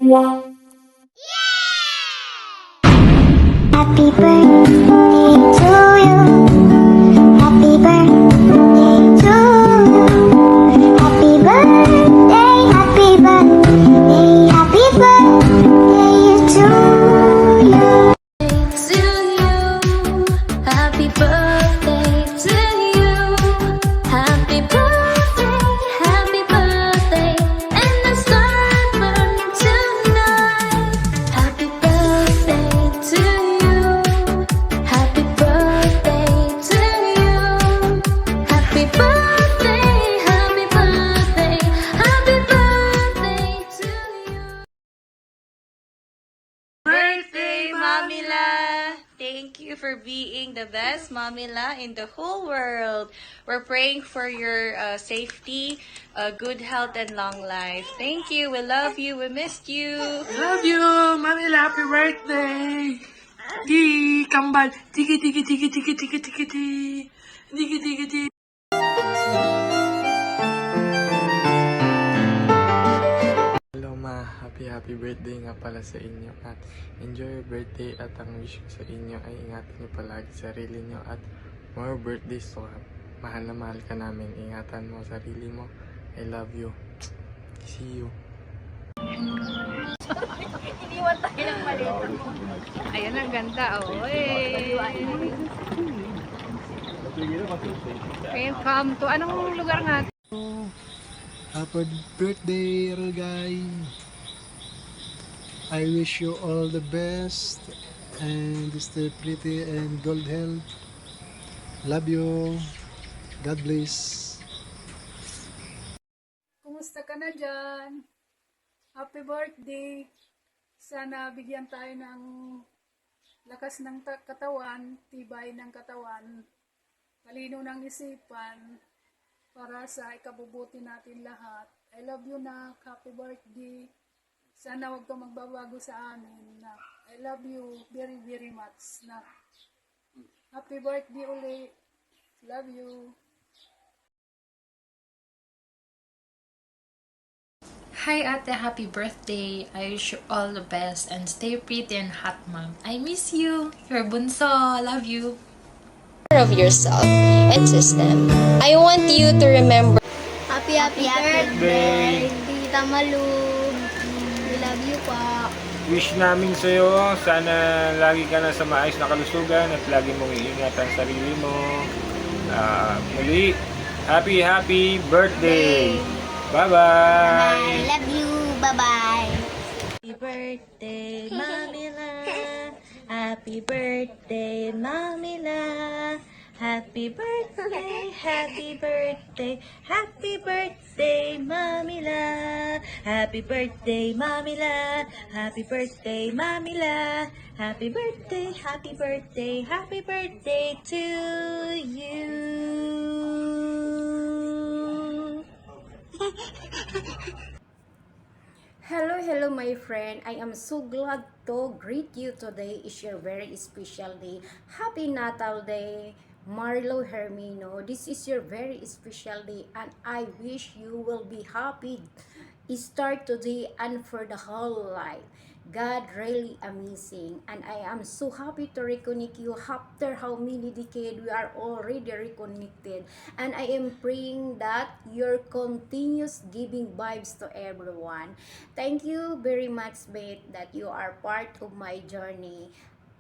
Happy birthday to you. Happy birthday to you. Happy birthday, happy birthday, happy birthday to you. To you, happy birthday to you. Happy birthday, and the sun burning tonight. Happy birthday to you. Happy birthday to you. Happy birthday, happy birthday, happy birthday to you. Birthday, Mamila! Thank you for being the best Mamila in the whole world. We're praying for your safety, good health, and long life. Thank you. We love you. We missed you. Love you, Mamila. Happy birthday. Di kambal. Tiki tiki tiki tiki tiki tiki tiki. Tiki tiki tiki. Hello ma, happy birthday nga pala sa inyo at enjoy your birthday at ang wish ko sa inyo ay ingatan niyo palagi sarili niyo at more birthdays to come. Mahal na mahal ka namin, ingatan mo sarili mo. I love you. See you. Ayan, ang ganda, oh. Welcome to, anong lugar nga? Happy birthday, Rugay. I wish you all the best and stay pretty and good health. Love you. God bless. Kumusta ka na dyan? Happy birthday! Sana bigyan tayo ng lakas ng katawan, tibay ng katawan, talino ng isipan, para sa ikabubuti natin lahat. I love you, nak. Happy birthday! Sana huwag ka magbabago sa amin, nak. I love you very, very much, nak. Happy birthday ulit. Love you. Hi Ate, happy birthday. I wish you all the best and stay pretty and hot, Mom. I miss you. Your bunso. Love you. Of yourself and system. I want you to remember. Happy birthday, Tita Malu. We love you po. Wish namin sa'yo, sana lagi ka na sa maayos na kalusugan at lagi mong iingatan sarili mo. Muli, happy birthday! Bye-bye! Love you. Bye-bye. Happy birthday, Mamila. Happy birthday, Mamila. Happy birthday, happy birthday, happy birthday, Mamila. Happy birthday, Mamila. Happy birthday, Mamila. Happy birthday, happy birthday, happy birthday to you. Hello my friend. I am so glad to greet you today. Is your very special day. Happy Natal Day, Marlo Hermino. This is your very special day and I wish you will be happy start today and for the whole life. God really amazing and I am so happy to reconnect you after how many decades we are already reconnected, and I am praying that your continuous giving vibes to everyone. Thank you very much, Beth, that you are part of my journey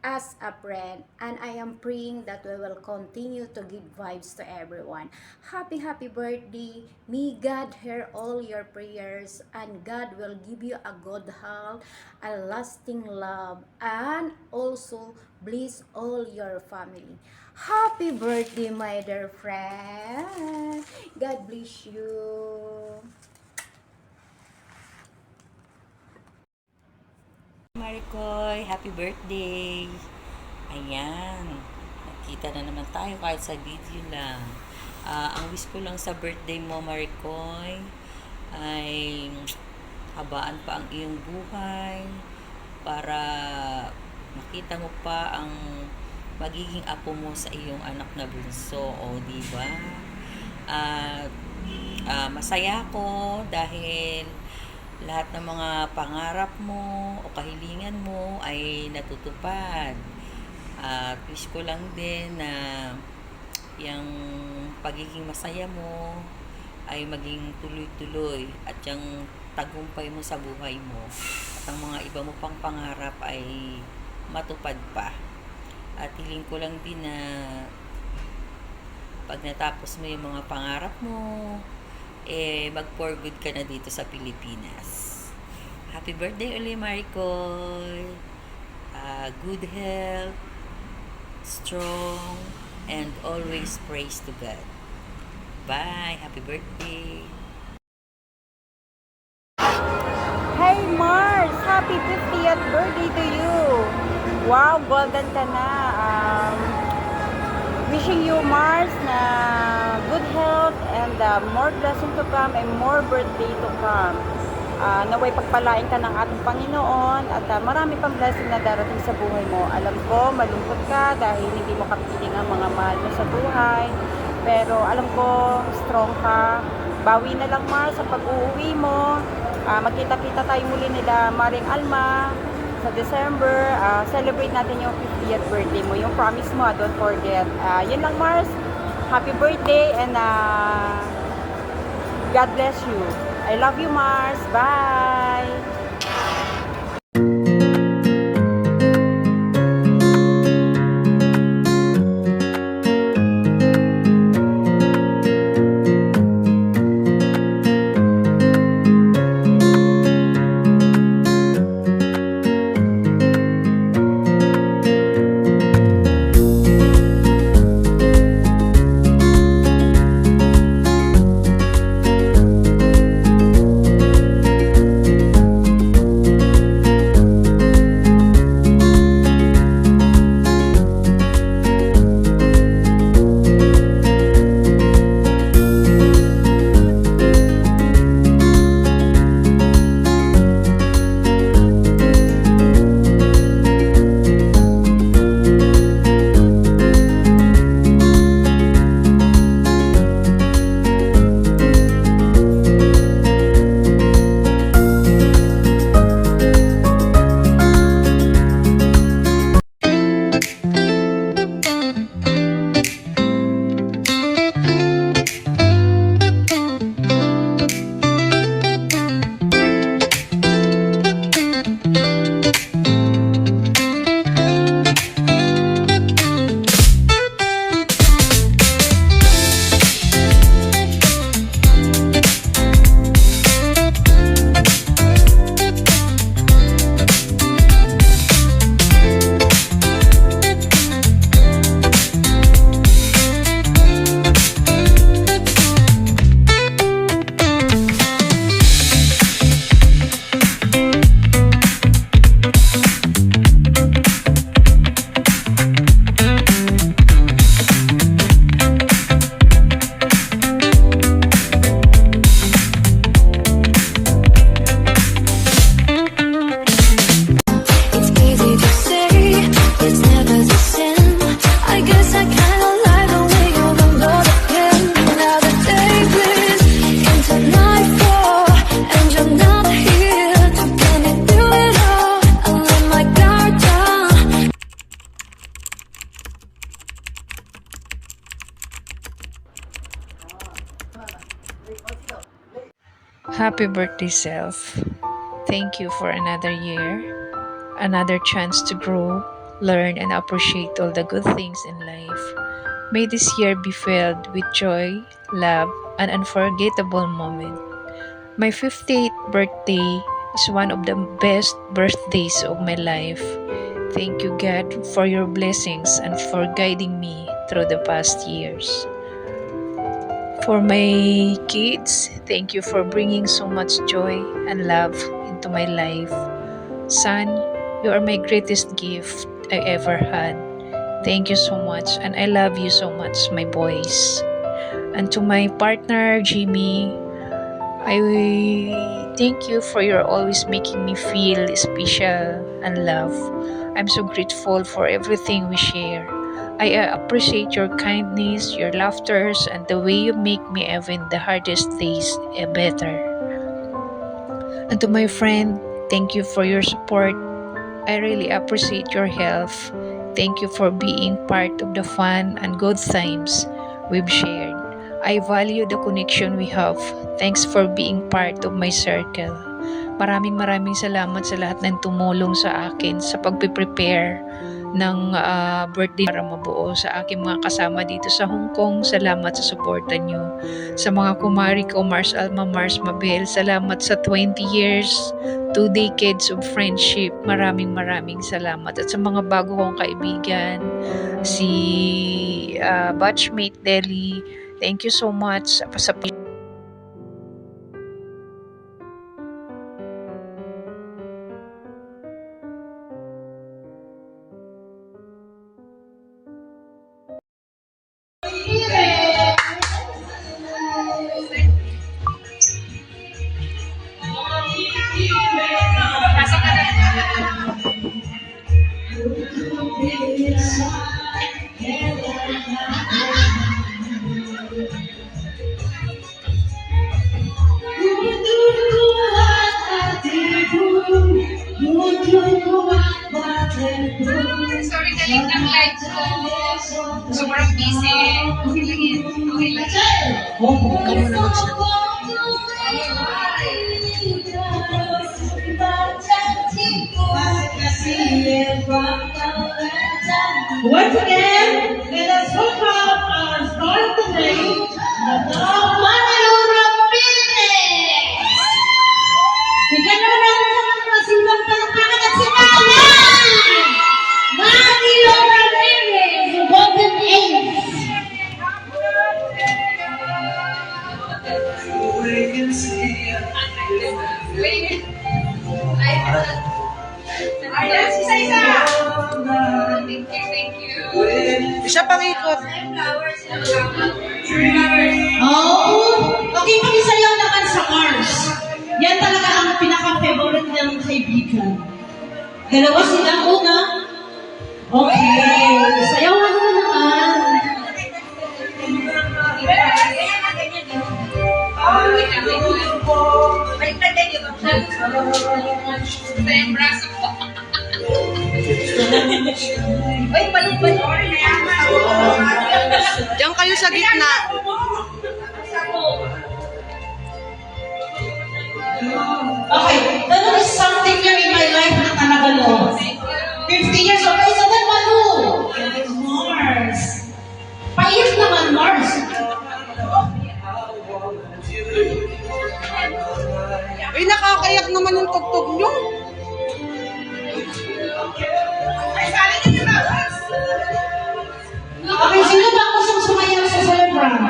as a friend, and I am praying that we will continue to give vibes to everyone. Happy birthday. May God hear all your prayers and God will give you a good health, a lasting love, and also bless all your family. Happy birthday, my dear friend. God bless you. Maricoy, happy birthday! Ayan, nakita na naman tayo kahit sa video lang. Ang wish ko lang sa birthday mo, Maricoy, ay habaan pa ang iyong buhay para makita mo pa ang magiging apo mo sa iyong anak na bunso, o di ba? At masaya ko dahil lahat ng mga pangarap mo o kahilingan mo ay natutupad. At wish ko lang din na yung pagiging masaya mo ay maging tuloy-tuloy at yung tagumpay mo sa buhay mo at ang mga iba mo pang pangarap ay matupad pa. At hiling ko lang din na pag natapos mo yung mga pangarap mo, mag-for good ka na dito sa Pilipinas. Happy birthday uli, Maricoy! Good health, strong, and always praise to God. Bye! Happy birthday! Hey Mars! Happy 50th birthday to you! Wow, golden ka na. Wishing you, Mars, na good health and more blessing to come and more birthday to come. Naway pagpalain ka ng ating Panginoon at marami pang blessing na darating sa buhay mo. Alam ko, malungkot ka dahil hindi mo kapiling ang mga mahal mo sa buhay. Pero alam ko, strong ka. Bawi na lang, Mars, sa pag-uuwi mo. Magkita-kita tayo muli nila Maring Alma sa December. Celebrate natin yung 50th birthday mo. Yung promise mo, don't forget. Yun lang, Mars. Happy birthday and God bless you. I love you, Mars. Bye! Happy birthday, self. Thank you for another year, another chance to grow, learn, and appreciate all the good things in life. May this year be filled with joy, love, and unforgettable moments. My 58th birthday is one of the best birthdays of my life. Thank you, God, for your blessings and for guiding me through the past years. For my kids, thank you for bringing so much joy and love into my life. Son, you are my greatest gift I ever had. Thank you so much, and I love you so much, my boys. And to my partner, Jimmy, I thank you for your always making me feel special and love. I'm so grateful for everything we share. I appreciate your kindness, your laughters, and the way you make me even the hardest days better. And to my friend, thank you for your support. I really appreciate your help. Thank you for being part of the fun and good times we've shared. I value the connection we have. Thanks for being part of my circle. Maraming salamat sa lahat ng tumulong sa akin sa pagpe-prepare ng birthday para mabuo sa aking mga kasama dito sa Hong Kong. Salamat sa suporta nyo. Sa mga kumari ko, Mars Alma, Mars Mabel, salamat sa 20 years, 2 decades of friendship. Maraming salamat. At sa mga bago kong kaibigan, si batchmate Deli, thank you so much sa Sorry, galing ng live ko. Sobrang busy. Okay lang yan. Okay lang yan. Once again, let us welcome our star tonight, Manila Philippines! Bigyan naman natin sa mga masimbang palakpakan at sigawan! Manila Philippines, the Golden Age! Ayan, si Saisa! Thank you. Isa pang ikot. Oh, okay, pakisayaw naman sa Mars. Yan talaga ang pinaka-favorite ng kaibigan. Dalawa silang una. Okay, sayawan mo naman. Diyan kayo sa gitna. Okay, that is something new in my life na talaga no. 50 years old, isa na Manu. Mars. Paiyak naman, Mars. Ay, nakakayak naman yung tugtog nyo. Okay, sino ba kusang sumayaw sa celebrant?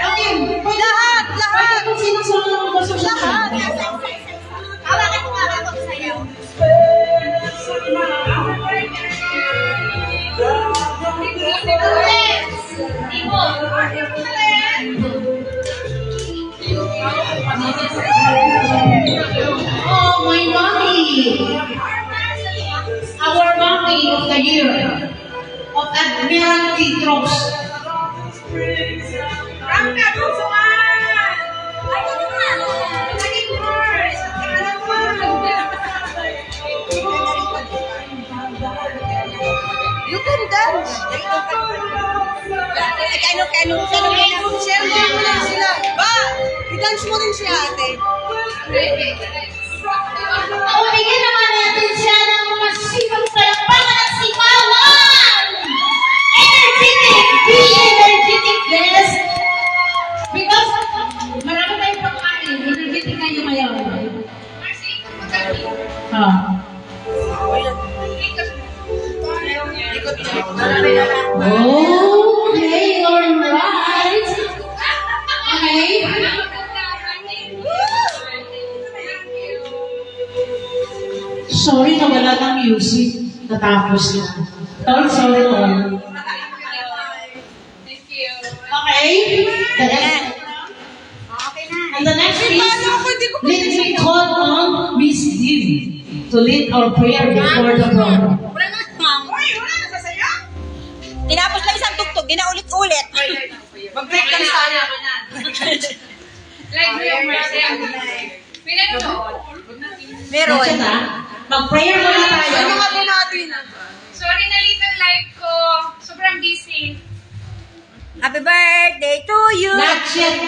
Okay, Lahat! Bakit kung sino gusto siya? Hawakan mo nga ako sa'yo. Oh, my mommy! Our mommy of the year of Admiralty Drops. You can dance. Share mo lang sila. Ba, i-dance mo rin siya, ate. Bigyan naman natin siya ng masipag palakpakan at sipawan! Energetic! Be energetic, guys! Because marami tayong pagkain. Energetic kayo ngayon. Okay, alright. Okay. Sorry na wala ng music. Natapos na. Tol, sorry, Tol. Okay? The next. And the next is, let me call on Miss Div to lead our prayer before the throne. Tinapos lang isang tugtog, ginaulit-ulit. Mag-break lang sana. Like, Meron. Mag-prayer muna tayo. Ano nga din natin? Sorry na late ang live ko. Sobrang busy. Happy birthday to you! Not yet.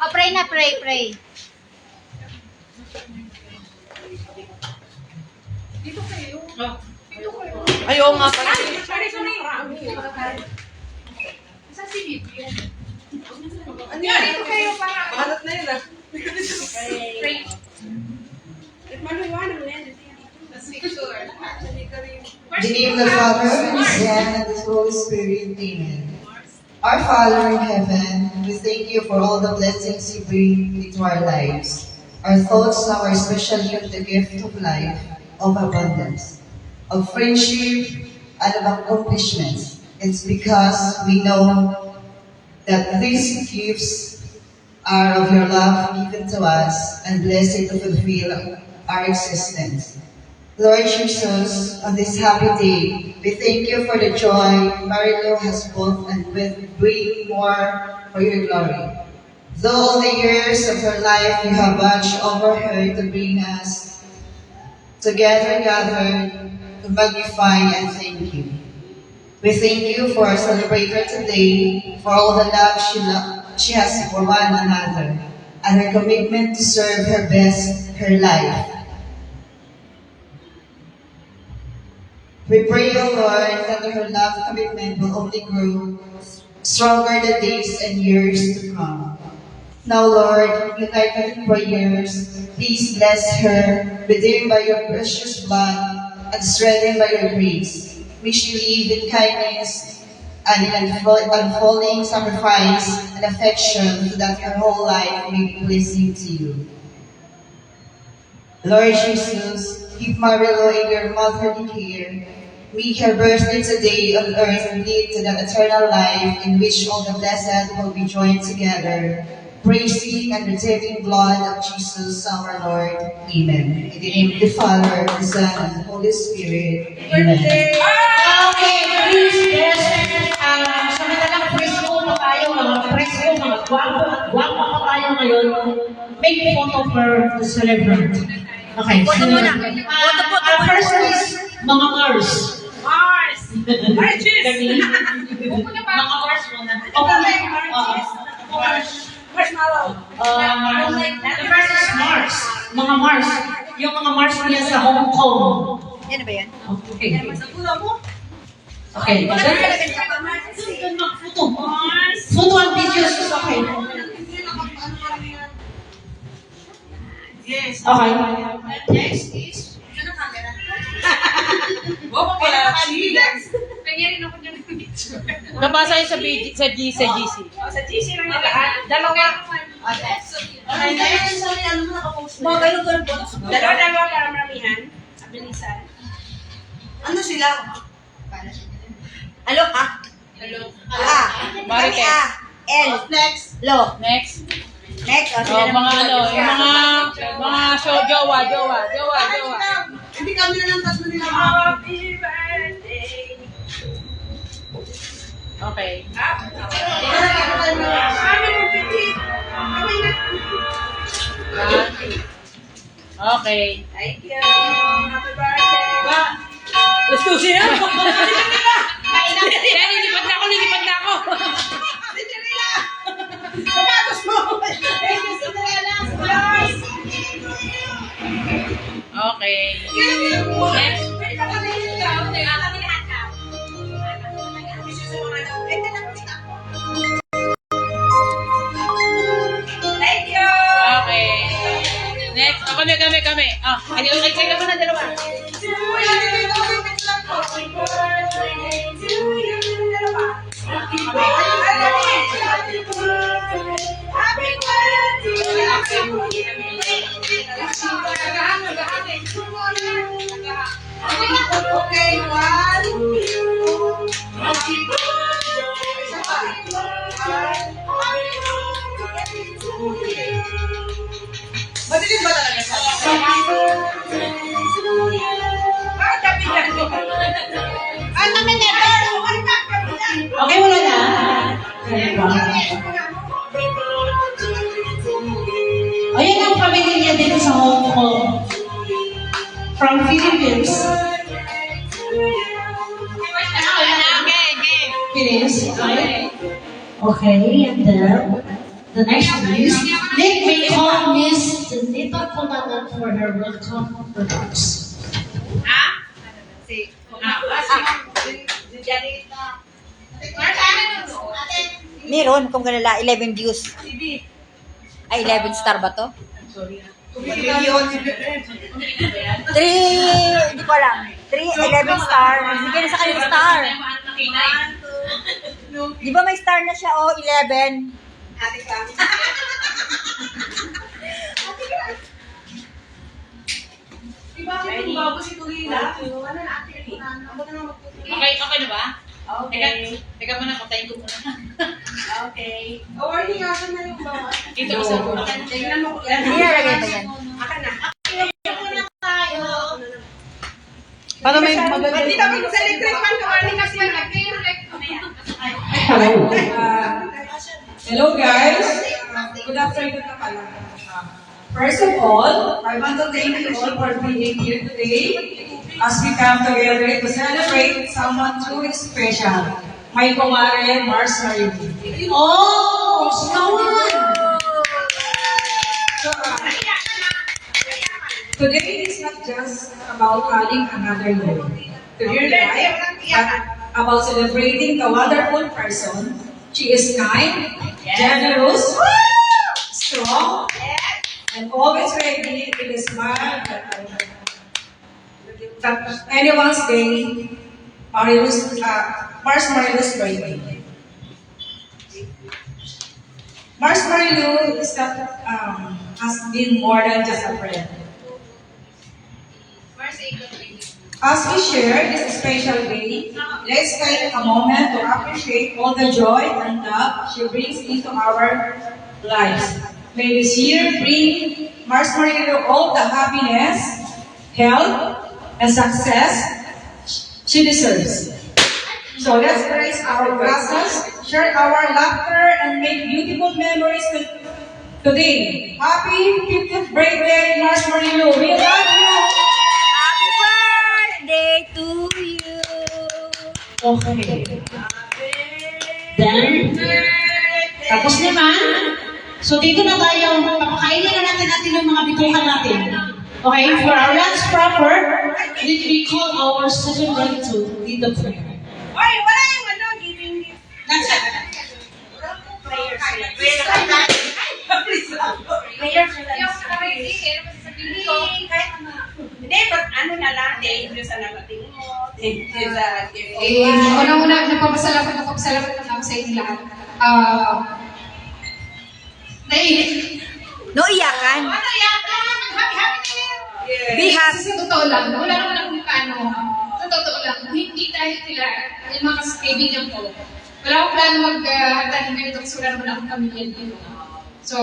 Oh, pray na, pray. Ayaw nga pala. Sorry. Isa si Bibi. Ano yan? Dito kayo para. Balat na yun ah. Pray. Maluwanan na yan. Let's make sure. In the name of the Father, and the Son, and the Holy Spirit. Amen. Our Father in heaven, we thank you for all the blessings you bring into our lives. Our thoughts now are especially on the gift of life, of abundance, of friendship, and of accomplishments. It's because we know that these gifts are of your love given to us and blessed to fulfill our existence. Lord Jesus, on this happy day, we thank you for the joy Marilo has both and will bring more for your glory. Though all the years of her life you have watched over her to bring us together gathered to magnify and thank you. We thank you for our celebrator today, for all the love she has for one another, and her commitment to serve her best, her life. We pray, O Lord, that her love commitment will only grow stronger the days and years to come. Now, Lord, unite her in prayers. Please bless her, redeemed by your precious blood, and strengthened by your grace. May she live in kindness and in unfolding sacrifice and affection so that her whole life may be pleasing to you. Lord Jesus, keep Marilo in your motherly care. May her birthday today on earth lead to that eternal life in which all the blessed will be joined together, praising and redeeming blood of Jesus our Lord. Amen. In the name of the Father, the Son, and the Holy Spirit. Amen. Okay, please, yes. Samantalang presko pa tayo, mga guwapo pa tayo ngayon. Make photo for the celebrant. Okay. Photo muna. First is mga Mars. Marches! Mga Mars muna. Okay. Marshmallow. The first is Mars. Mga Mars. Yung mga Mars niya sa Hong Kong. Yan ba yan? Okay. Okay. Photo and videos is okay. Yes. Okay. Next is... Nangyari na ko dyan ng picture. Nabasa yun sa GC. Sa GC lang yung lahat. Dalawa. Okay, next. Dalawa para maramihan. Abilisan. Ano sila? Alo ka? Hello. Marites. L. Next. Lo. Next. Next. O, sila Mga ano, yung mga show, jowa. Hindi kami na lang tatlo nila. Happy birthday. Okay. Kami mo, Petit. Kami na. Okay. Thank you. Happy birthday. Let's go siya! Lilipat na ako! Cinderella! Sapatos mo! Thank you, Cinderella! Okay. Next. Pwede ba kami ikaw? Kami lahat ka. Thank you! Okay. Next. Oh, kami. Ay, kayo naman na dalawa. Happy birthday to you. Dalawa. Happy birthday. Happy birthday. Happy birthday. Okay, one, two. Happy birthday. Madilim ba talaga siya? Happy birthday to you. Ano naman neto? Okay, wala na. Ayan ang pamilya niya dito sa Hong Kong. from Philippines. Philippines, right? Okay, and then the next is, let me call Miss Janita Pulanan for her welcome remarks. Meron, kung kanila, 11 views. Ay, 11 star ba to? 3, hindi ko alam. 11 star. Sige na sa kanila star. Di ba may star na siya, 11? Ate Clam. Di ba kung bago si Tulila? Okay na ba? Okay. Teka muna, patayin ko muna. Okay. Warning nga na yung bawat. Dito ko sa muna. Tingnan mo ko. Hindi nalagay ba yan? Akan na. Para may maganda. Hindi kami sa electric fan ka, warning kasi Hello. Hello guys! Good afternoon na pala. First of all, I want to thank you all for being here today as we come together to celebrate someone truly special. My kumare, Mars Marie. Oh, someone! So, today is not just about adding another year to your life, but about celebrating the wonderful person. She is kind, generous, strong, and always ready with a smile that anyone's day, Mars Marilu's birthday. Mars Marilu is that, has been more than just a friend. As we share this special day, let's take a moment to appreciate all the joy and love she brings into our lives. May this year bring Mars Marilu all the happiness, health, and success she deserves. So let's raise our glasses, share our laughter, and make beautiful memories today. Happy 50th birthday, Mars Marilu. We love you! Happy birthday to you! Okay. Then, tapos naman. So dito na tayo, papakainin na natin yung mga bituhan natin. Okay, for our lunch proper, let me call our celebrant to lead the prayer. Oy, wala yung giving gift. That's it. Prayer sila. Hindi, ano na lang, thank you sa nagating mo. Thank you sa gift. Unang-una, nagpapasalamat lang ako sa inyo lahat. Naiinit. No iyakan. Ano iyakan? Happy New Year! Be happy. Sa totoo lang, wala naman akong plano. Sa totoo lang, hindi dahil sila, yung mga kaibigan ko, wala akong plano mag-handa ng ganito kasi wala naman akong pamilya dito. So,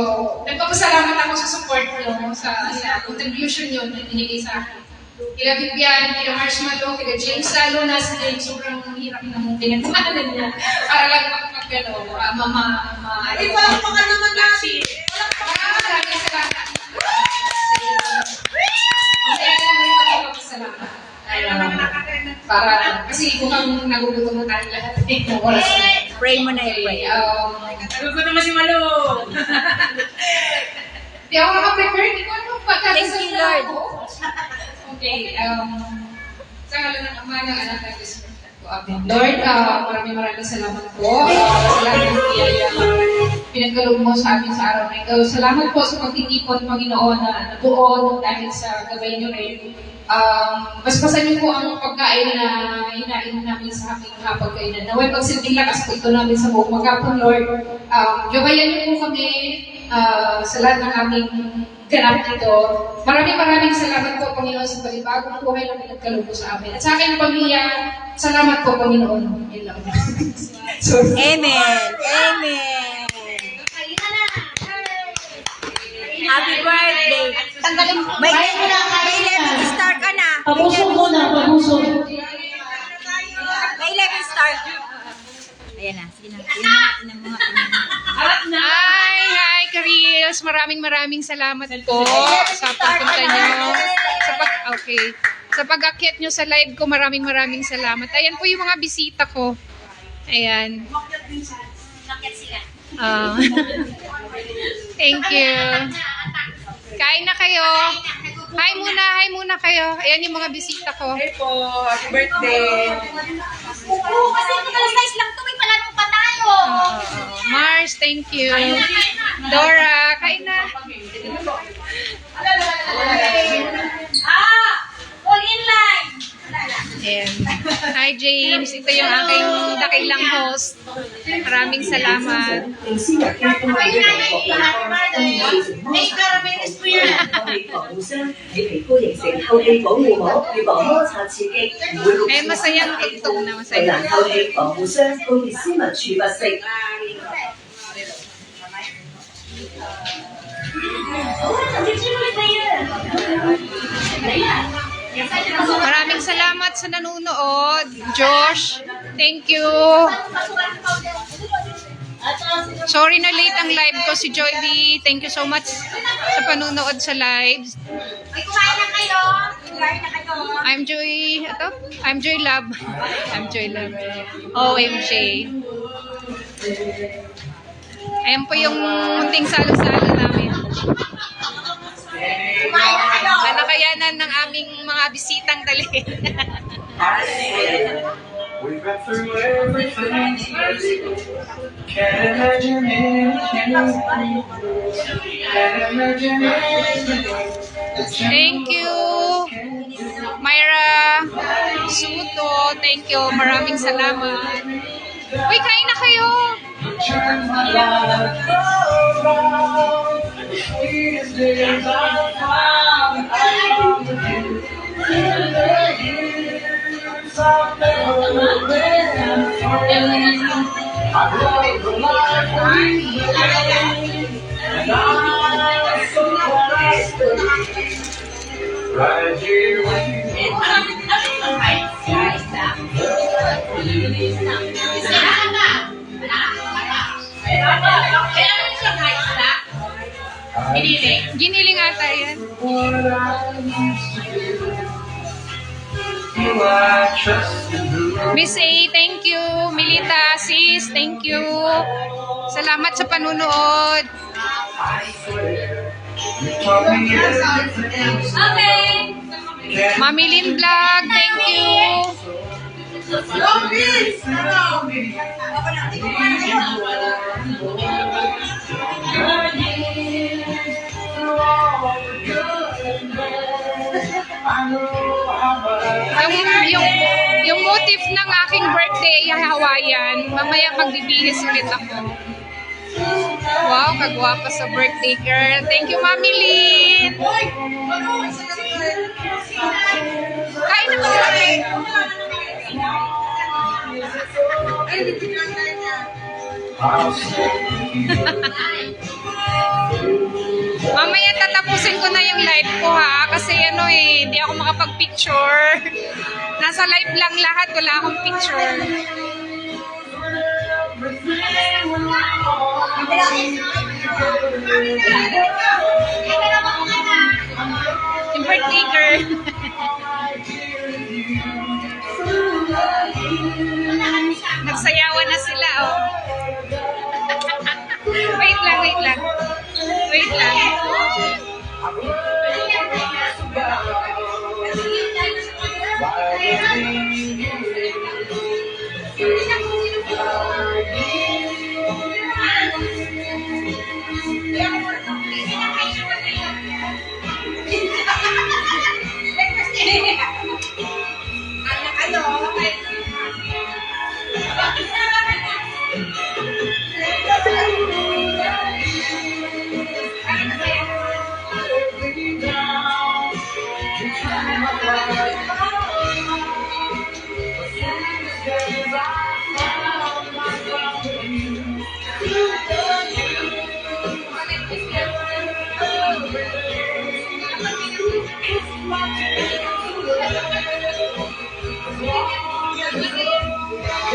nagpapasalamat ako sa support nyo, sa contribution nyo na binigay sa akin. Kila Vivian, kila Marshmallow, kila James Salo, na si James, sobrang hirap na pinagpahanan niya. Para lang makapagano, Ay, walang mga naman natin. maraming salamat. Masaya ka lang ngayon magpapasalamat. Para, kasi mukhang nagugutom na tayo lahat. Pray mo na i-pray. Nagugutom na si Malo. Di ako makaprepare. Di ko alam kung pagkakasal Thank you, Lord. Okay, sa ngalan ng Ama ng Anak ng Espiritu ko. Amen. Lord, maraming salamat po. Salamat po kaya pinagkaloob mo sa amin sa araw na ito. Salamat po sa pagtitipon, Panginoon, na nabuo dahil sa gabay niyo rin. Basbasan niyo po ang pagkain na hinain namin sa aming hapagkainan. Naway pagsilbing lakas po ito namin sa buong maghapon, Lord. Gabayan niyo po kami sa lahat ng aming ganap dito. Maraming salamat po, Panginoon, sa palibagong buhay na pinagkaloob sa amin. At sa aking pamilya, salamat po, Panginoon. Yun lang. Amen. Amen. Happy birthday. Tanggalin mo. May 11 star ka na. Pabusog muna, pabusog. May 11 star. Ayan na. Sige na. Hi, Karils! Maraming salamat po sa pagpunta niyo. Okay. Sa pag-akyat nyo sa live ko, maraming salamat. Ayan po yung mga bisita ko. Ayan. Thank you. Kain na kayo. Hi muna kayo. Ayan yung mga bisita ko. Hey po, happy birthday! Kasi alas 6 lang to, may palaro pa tayo. Mars, thank you. Dora, kain na. All in line. Ayan. Hi James, ito yung aking dakilang host. Maraming salamat. May caramel spear. 你皮膚形成透氣保護膜，預防摩擦刺激，唔會焗 Ayan, masayang tugtog na, 能 masaya. 透氣防護霜，告別絲襪儲物式。 Maraming salamat sa nanonood. Josh, thank you. Sorry na late ang live ko si Joy B. Thank you so much sa panunood sa live. Ay, kumain na kayo. Kumain na kayo. I'm Joy, I'm Joy Love. I'm Joy Love. OMG. Ayan po yung munting salo-salo namin. Nanakayanan ng aming mga bisitang dali. We've been through everything. Can't imagine anything. Can't imagine anything. Thank you, Myra Suto. Thank you. Maraming salamat. Uy, kain na kayo. Turn my life around. The sweetest days I found. I found with you. In the years I've never been free. I love the life we live, and I'm so glad I stay right here with you. Giniling ata yan. What I used to do. You I trusted the Miss A, thank you. Milita, sis, thank you. Salamat sa panunood. You taught me everything. Okay. Mami Lynn Vlog, thank you. Yung motif ng aking birthday ay Hawaiian. Mamaya magbibihis ulit ako. Wow, kagwapa sa birthday girl. Thank you, Mami Lynn. Kain na kami. Mamaya tatapusin ko na yung live ko ha. Kasi hindi ako makapag-picture. Nasa live lang lahat. Wala akong picture. Yung birthday girl. Nagsayawan na sila, oh. Wait lang. Wait lang.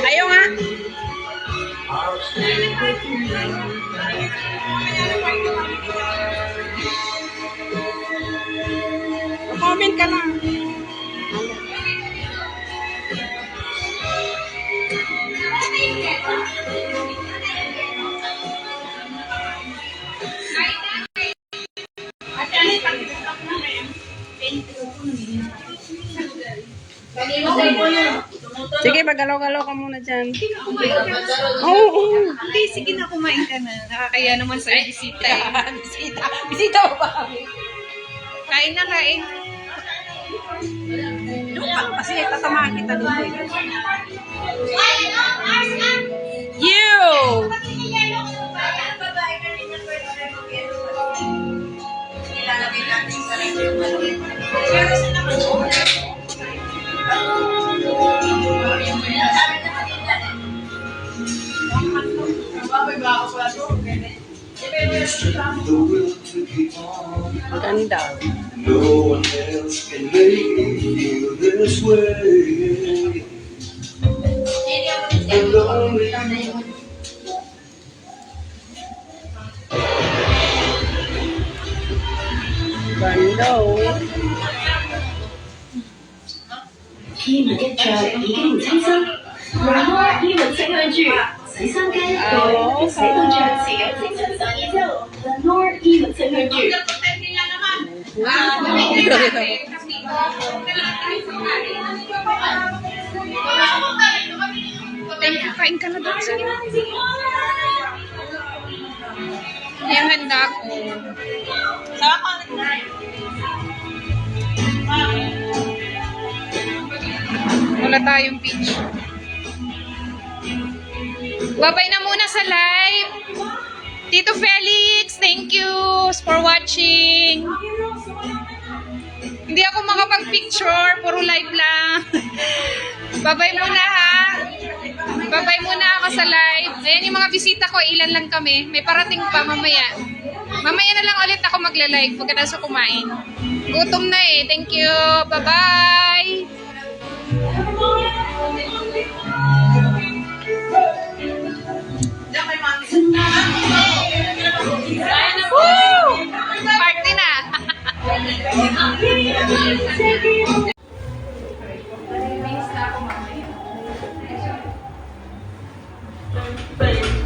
Ayaw nga. Comment ka lang. Sige, magalaw-galaw ka muna dyan. Hindi, sige na, kumain ka na. Nakakaya naman sa bisita eh. Bisita mo ba kami? Kain na, kain. Kasi tatamaan kita doon. You! Ganda. No one else can make me feel this way. The lonely Ganda, oh. 天文一着已經唔清新，來摸衣物清香珠，洗衫間袋洗到着持有清新上衣之後，來摸衣物清香珠。Kain ka na doon. Sige. Yung handa ko. Wala tayong picture. Babay na muna sa live. Tito Felix, thank you for watching. Hindi ako makapag-picture, puro live lang. Babay muna ha. Babay muna ako sa live. Ayan yung mga bisita ko, ilan lang kami. May parating pa mamaya. Mamaya na lang ulit ako magla-live pagkatapos ko kumain. Gutom na eh. Thank you. Bye-bye. Woo! Party na.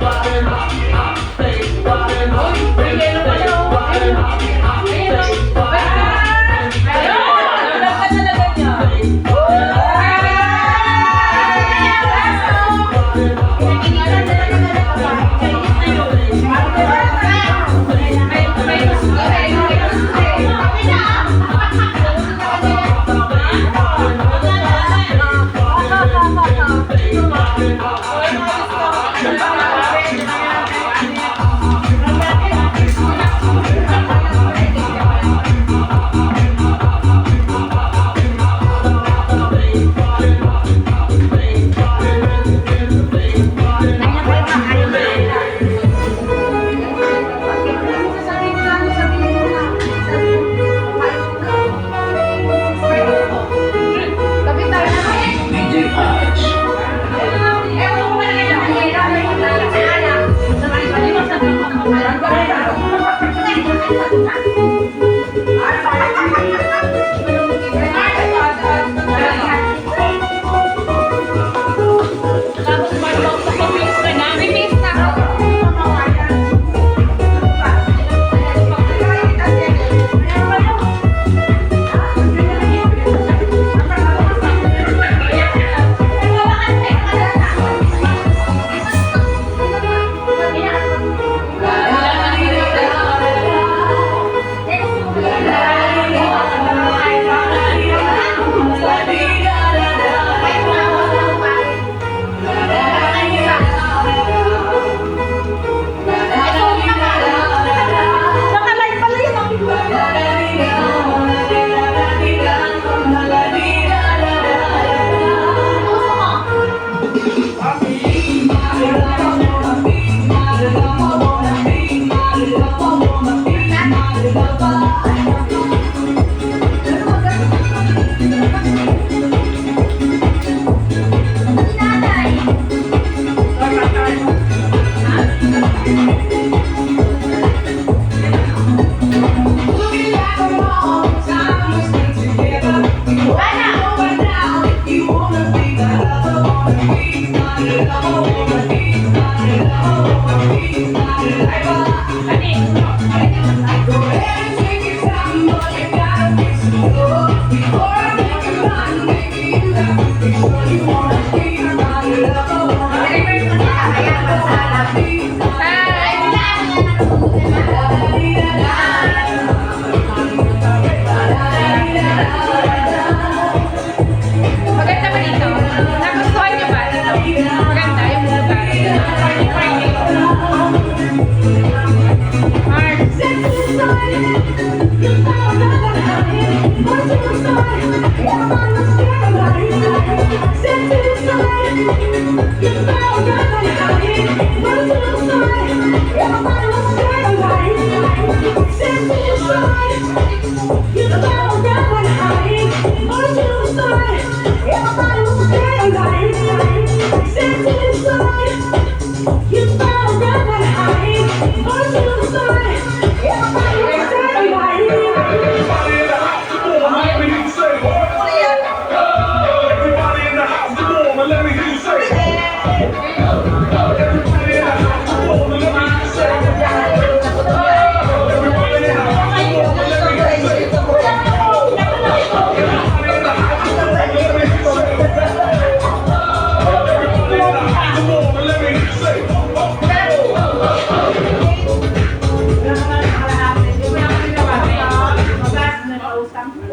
Bye.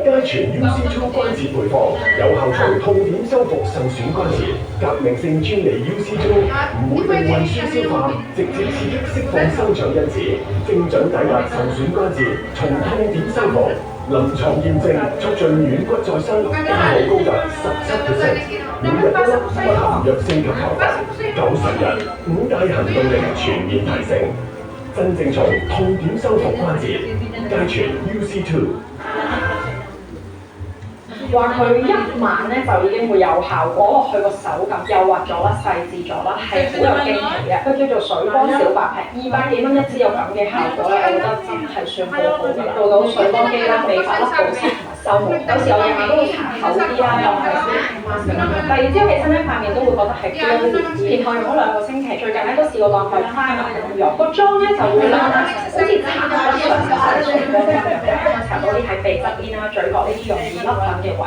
佳全 UC2 關節配方有效除痛點修復受損關節，革命性專利 UC2 唔會令運輸消化，直接刺激釋放生長因子，精準抵達受損關節，從痛點修復。臨床驗證促進軟骨再生，效高達17%，每日1粒不含藥性及頭髮，90日5大行動力全面提升，真正從痛點修復關節。佳全 UC2。話佢一晚咧就已經會有效果落去個手感，幼滑咗啦、細緻咗啦，係好有驚喜嘅。佢叫做水光小白瓶，200幾蚊一支有咁嘅效果咧，我覺得真係算好好㗎啦。做到水光肌啦、美髮啦、保濕同埋修毛，有時候夜晚都會搽厚啲啦，又係 mask 咁樣。第二朝起身咧，塊面都會覺得係光滑，然後用咗2個星期，最近咧都試過當佢 primer 咁用，個妝咧就會啦，好似搽得上曬水光咁樣，搽到啲喺鼻側邊啦、嘴角呢啲容易甩粉嘅位。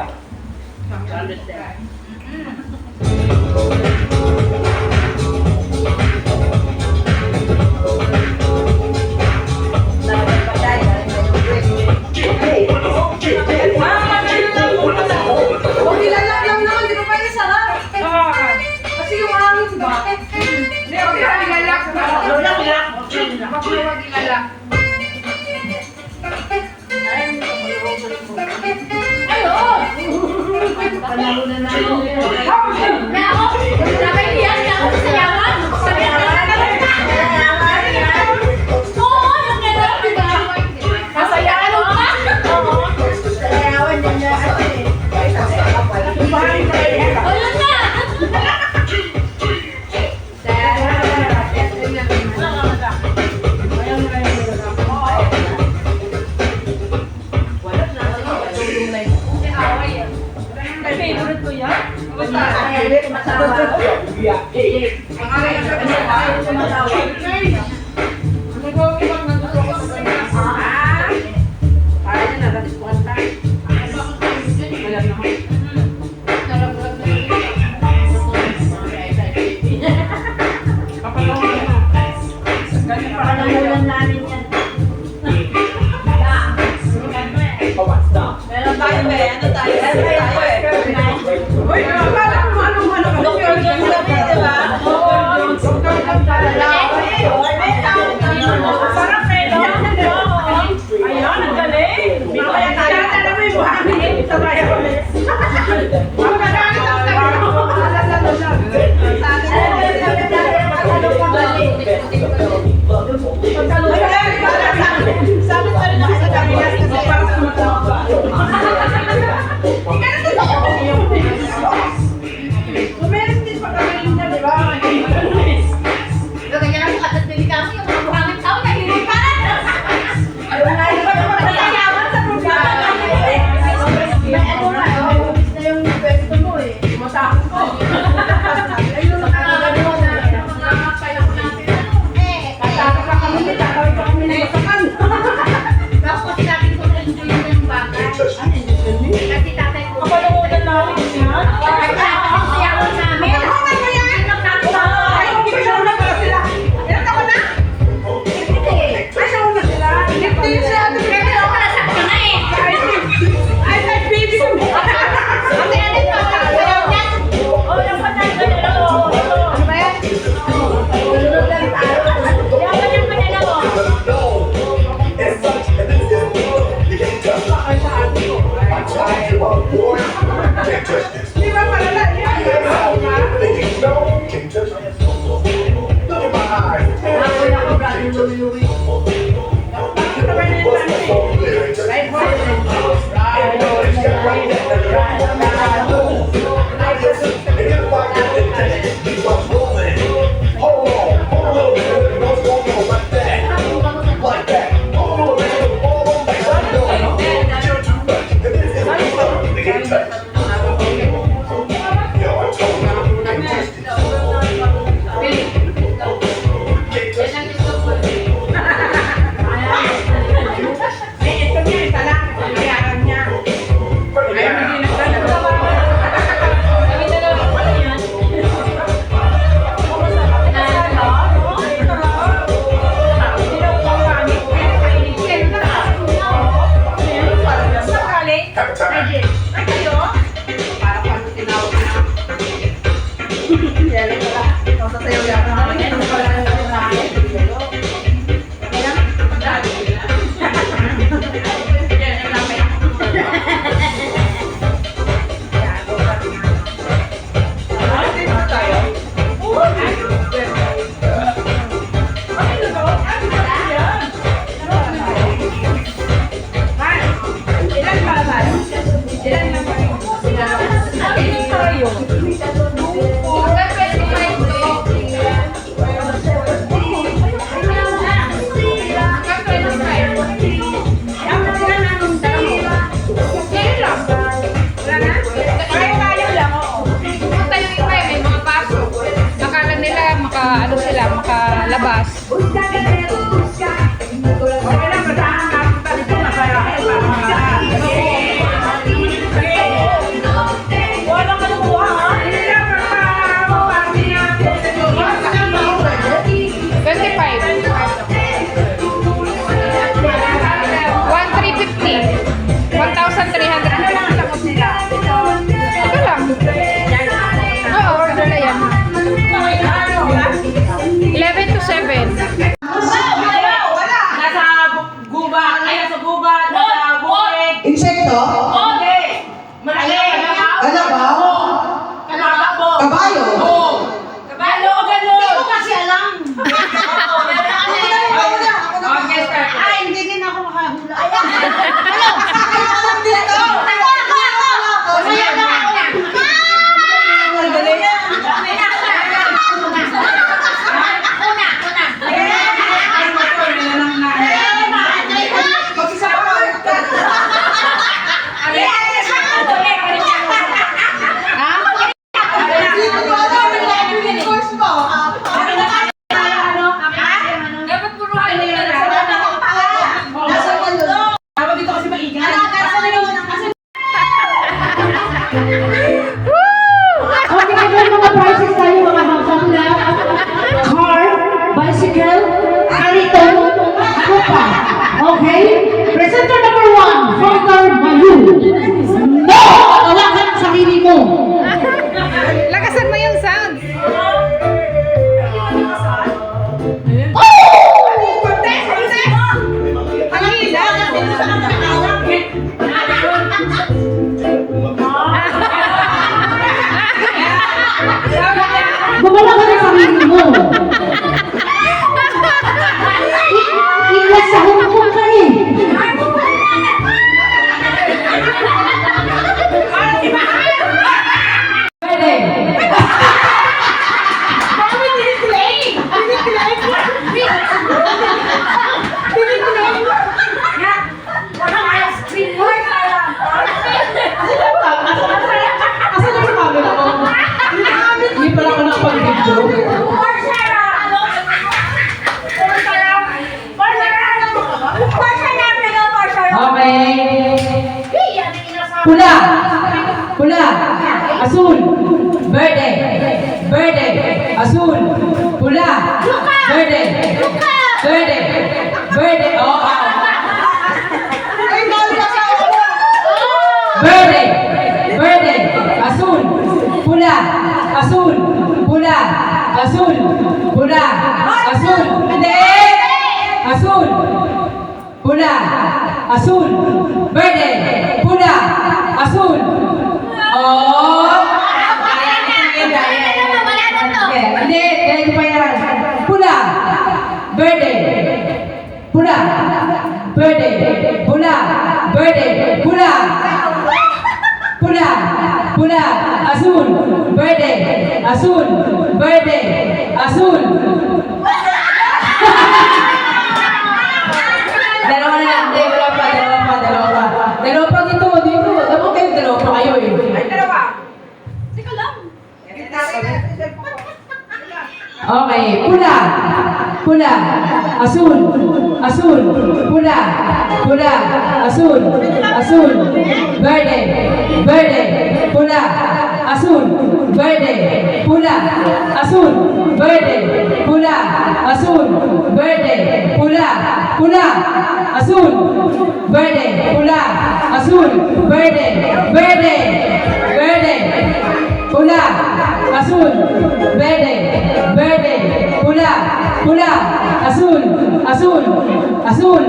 Come on, boy. Can't touch this. Thinking no, can't touch this. Look at my eyes. What's the song lyrics? makalabas. Insekto? Kalabaw? Kabayo? Kabayo o gano'n? Hindi ko kasi alam. Ay, hindi din ako makahula. Alam dito. Okay? Presenter number 1, Father Mayu. No! Tawakan ang sarili mo. Lakasan mo yung sound. Gumala ka ng sarili mo. Iwas sa hukong ka eh. Pula, pula, azul, verde, verde, azul, pula, verde, verde, verde, oh, verde, verde, azul, pula, azul, pula, azul, pula, azul, hindi, azul, pula, azul, verde, pula, Azul. Verde. Azul. Dalawa na lang. Dalawa pa. Dalawa pa dito. Dapat kayo dalawa pa kayo eh. Ay, dalawa. Teka lang. Okay, pula. Azul. Pula. Azul. Verde. Pula. Azul. Verde. Pula. Azul. Verde. Pula. Azul. Verde. Pula. Azul. Verde. Pula. Azul. Verde. Pula. Azul. Verde. Pula. Azul.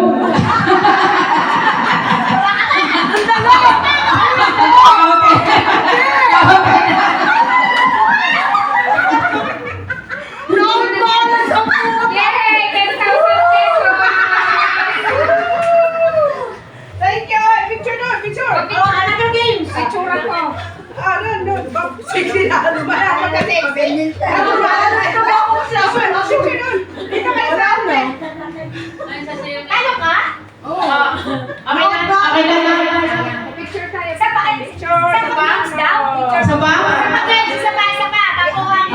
Thank you! Picture doon! Picture! Another games! Picture ako! Doon. Sige na! Ano ba? Pagdating! Ano ba? Ito ba ako sa picture doon! Dito kayo sa amin! Ano ka? Oo! Okay na! Picture tayo! Sa bangs daw? Sa ba? Sa bangs!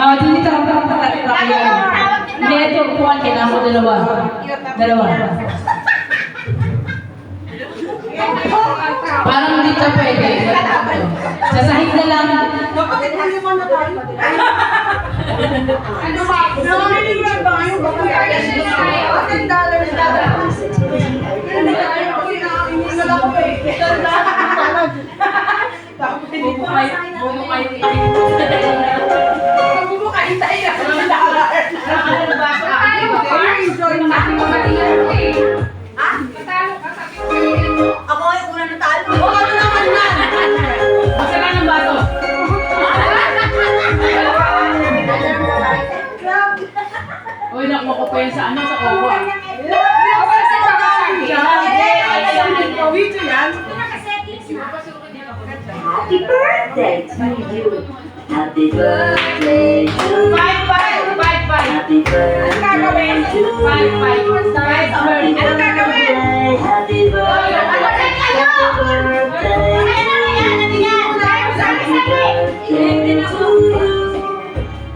Ah, dito lang tayo. Hindi, ito upuan. Kailangan ko dalawa. Parang dito pwede. Sasahig na lang. Kapatid mo naman na tayo. Ano ba? Nanganganin mo lang tayo. Baka kaya sila tayo. $10 na tayo. Ako ay una na talo. Ano naman na? Basta ka ng baso. Uy, nakuha ko yan sa owa. Happy birthday to you. Happy birthday to you. Happy birthday to you. Happy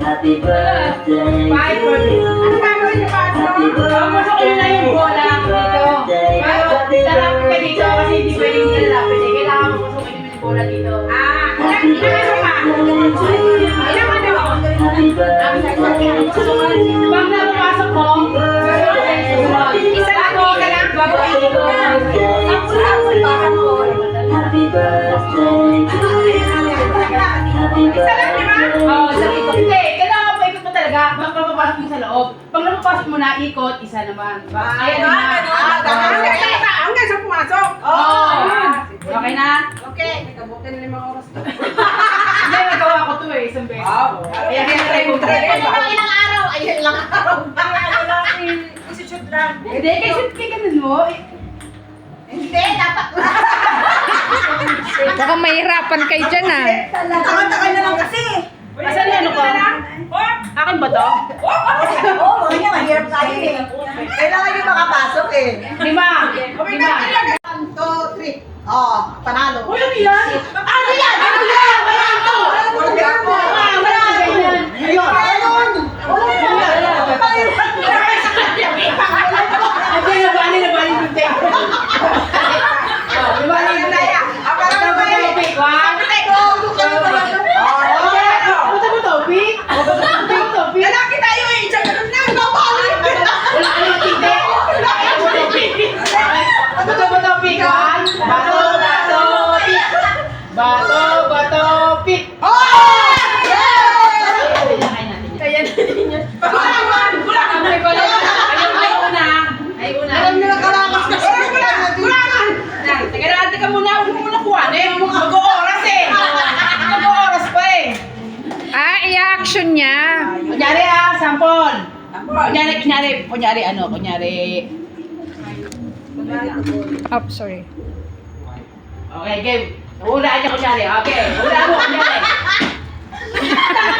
Happy birthday to you. Ano gagawin niyo ba? Happy birthday. Yung bola dito. Happy Tarap ka dito kasi hindi pwedeng birthday. lalapit. Kailangan mo pasukin yung bola dito. Happy birthday to you. Happy birthday to you. Pag napapasok mo, isa lang ka lang, bago Happy birthday to you. Happy birthday to you. Happy birthday. oh, sa ikot. Hindi, kailangan pa ikot mo talaga. Pag papapasok mo sa loob. Pag napapasok mo na ikot, isa naman. Ayan naman. Hanggang sa pumasok. Oo. Okay na? Okay. Nagkabuti na 5 oras to. Hindi, nagawa ko to eh, isang beses. Ayan, try mo. Ilang araw? Ayun lang araw. Isi-shoot lang. Hindi, kasi ganun mo. Hindi, dapat. Baka mahirapan kayo dyan ah. Takot-takot na lang kasi. Asan yung ano ko? Akin ba to? Oo, mga mahirap tayo eh. Kailangan nyo makapasok eh. 5. 5. 1, 2, 3. Oh, panalo. Ano yan? Ano yan? Ano yan? Wala ito. Wala ganyan. Ayun. Okay, nabali yung tape. Nabali yung tape. Punta mo topic? Lalaki tayo eh. Diyan ganun lang. Babalik. Wala ka yung tinte. Punta mo topic. Bato, pick. Kaya natin yun. Ay una. Alam nyo na kalakas kasi. Teka muna, huwag mo muna kuhanin. Mag-oras eh. Mag-oras pa eh. I-action niya. Kunyari sample. Kunyari. Oh, sorry. Okay, game. Hulaan niya kunyari. Okay, hulaan mo kunyari.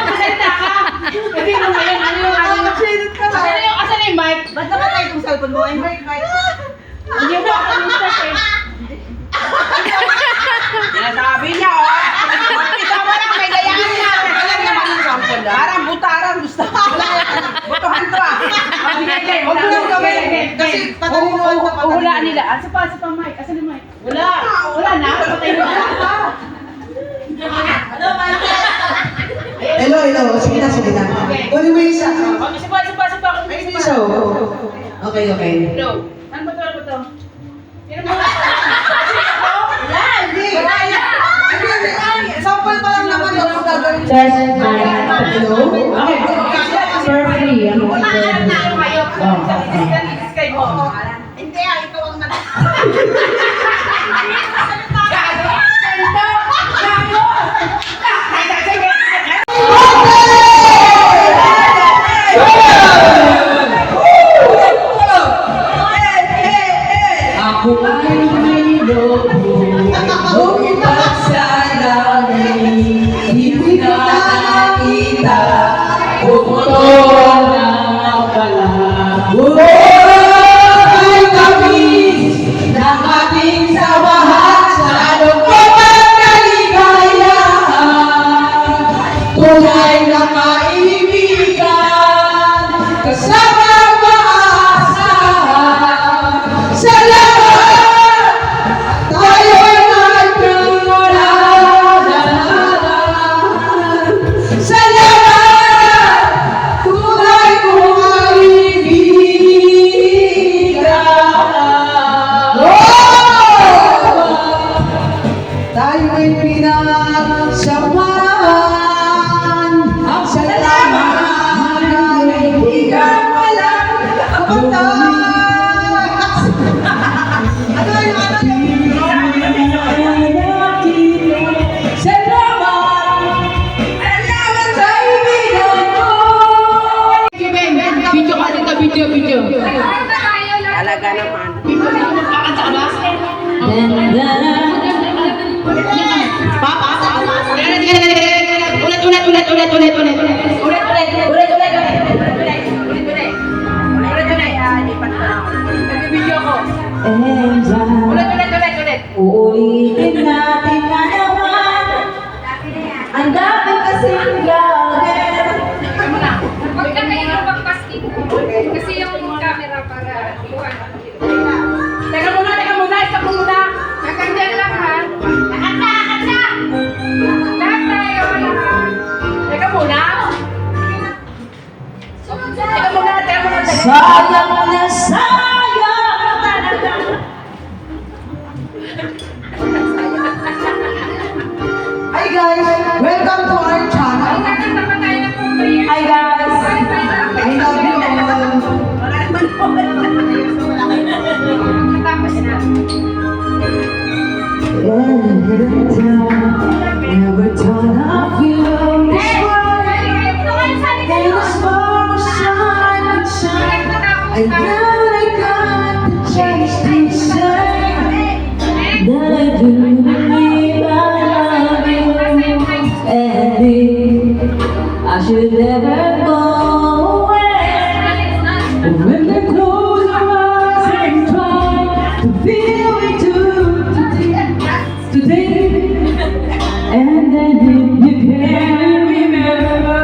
Magsalita ka. Hindi mo ngayon, ano yung asan yung mic? Ba't naman tayo itong cellphone mo? Ay, mic. Hindi mo ako mister eh. Sinasabi niya, oh. Kita mo lang, may gayaan niya. Alam naman yung sample lang. Parang butaran, gusto. Butuhan to ah. Huwag mo lang gawin. Kasi patalinuan ka. Uhulaan nila. Asa pa mic? Asan yung mic? Wala na. Patay mo na. Hello. Sige na. Kunin mo yung isa. Isa pa. Ay, isa. Okay. Hello. Ano ba to? Yan mo na. Hindi. Sample pa lang naman. Hello? Okay. Perfectly. Hindi ah, ikaw ang nag... Ako ay may lobo, lumipad sa langit, hindi na nakita, pumutol na pala. Ay tamis ng ating samahan sa looban kaligayahan, tunay na kaibigan, kasama maasahan. Salamat! Tayo'y nagkalahan. Salamat! Tunay kong kaibigan. Tayo'y pinagsamahan. Salamat! Kaibigan, walang kapatid. Video. Talaga naman. Kakanta ka ba? Nag-video ko. Ulit. Uulitin natin na naman. Ang dami kasing gawin. Huwag ka kayo magpaskin. Kasi yung camera para buwan. Teka muna. Stop mo muna. Hanggang dyan lang ha. Lahat na! Lahat tayo, lahat. Teka muna. Sayang na sayang talaga. Hi guys, welcome to our channel. Hi guys, I love you all. Tapos na. Never thought of you this way. There was more sunshine. I got the chance to say that I do believe I love you, and if I should never go away, when they close your eyes and try to feel it today, and then if you can't remember,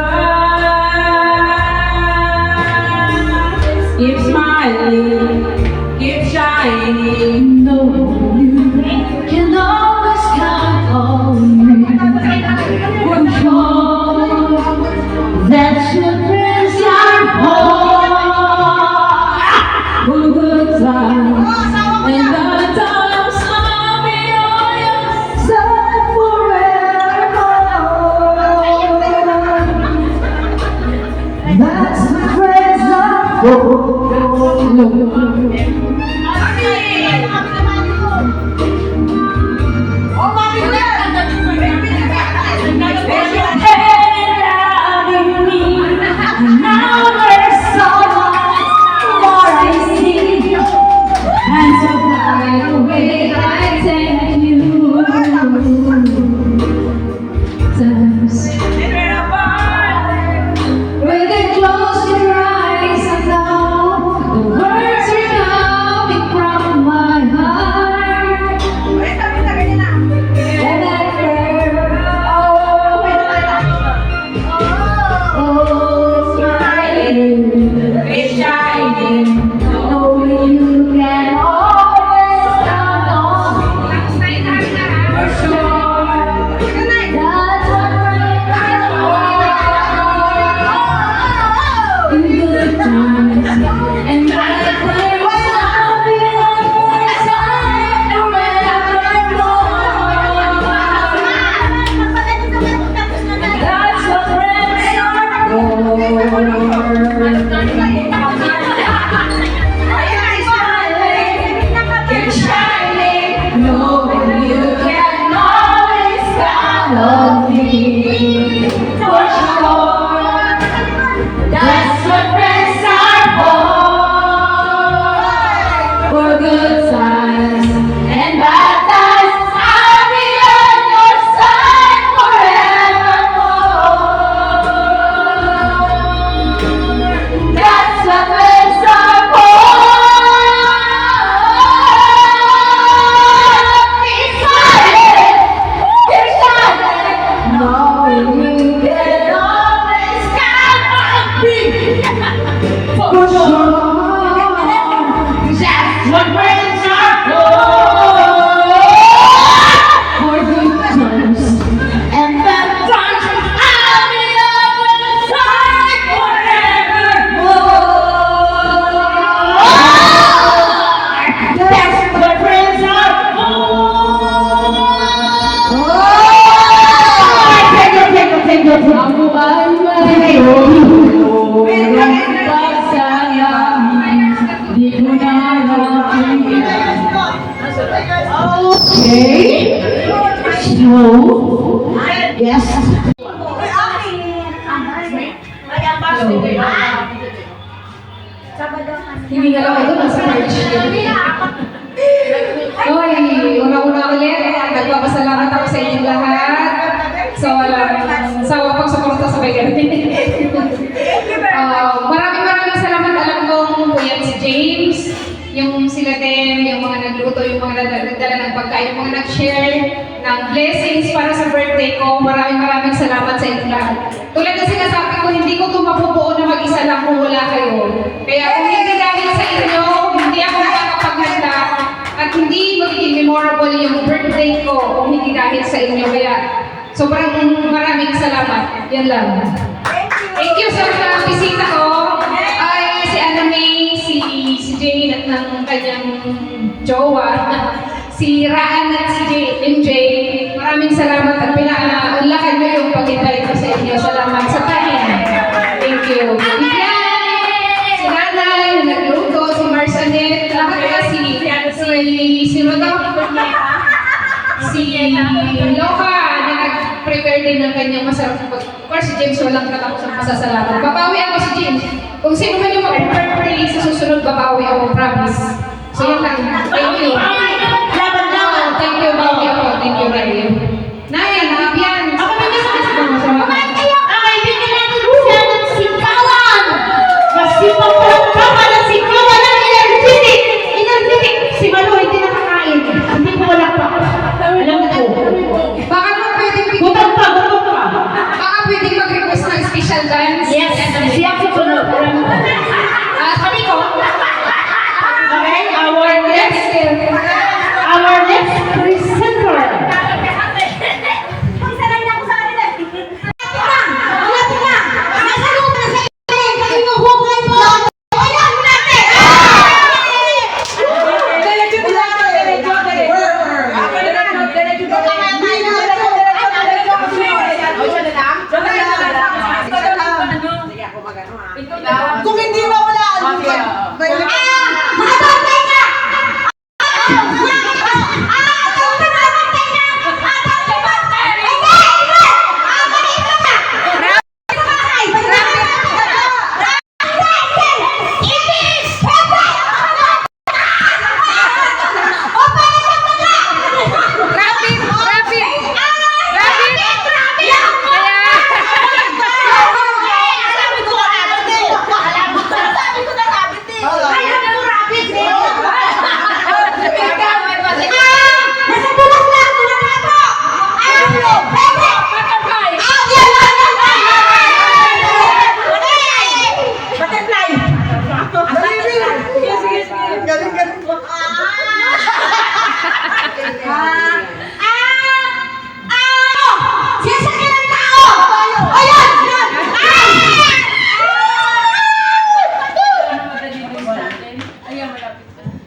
keep smiling, keep shining. No, you can always count on me. For sure, that your friends are home. For good times and bad times, I'll be on your side forever. That's the friends are for. Ako ay mayroong pagsalamin. Di ko na nakikita. Okay. Slow. Yes. Hindi nga lang ito, nasa March. Hoy, una-una ulit, nagpapasalamat ako sa inyong lahat. So, sawa pang suporta sa may ganun. Maraming salamat. Alam kong yan si James, yung sila din, yung mga nagluto, yung mga nagdala ng pagkain, yung mga nag-share ng blessings para sa birthday ko. Maraming salamat sa inyong lahat. Tulad na sinasabi ko, hindi ko ito mapubuo na mag-isa lang kung wala kayo. Kaya kung hindi dahil sa inyo, hindi ako makapaghanda at hindi magiging memorable yung birthday ko kung hindi dahil sa inyo. Kaya sobrang maraming salamat. Yan lang. Thank you sa mga bisita ko. Ay, si Anna May, si Jane at ng kanyang jowa, si Raan at si MJ. Maraming salamat at pinaunlakan nyo yung pag-invite ko sa inyo. Salamat sa tahin. Thank you. Si Nanay, nagluto, si Marsanet, lahat na si Rodolfo, si Loka, na nag-prepare din ng kanyang masarap na pag... Of course, si James walang katapos ang pasasalamat. Babawi ako si James. Kung sino man yung mag-prepare sa susunod, babawi ako, promise. So yun lang. Thank you. Thank you, babawi ako. Thank you, Ryan. Naya, nakabiyan. Ako ba niya sa kasama? Ay, bigyan natin siya ng sikawan! Kasi pagpapapa ng sikawan ng energetic! Energetic! Si Malo hindi nakakain. Hindi ko wala pa. Alam ko. Baka naman pwedeng Butang pa! baka pwedeng mag-request ng special dance. Yes! Siya ko sunod. Sabi ko, Okay, our next presenter. Kung hindi mo wala,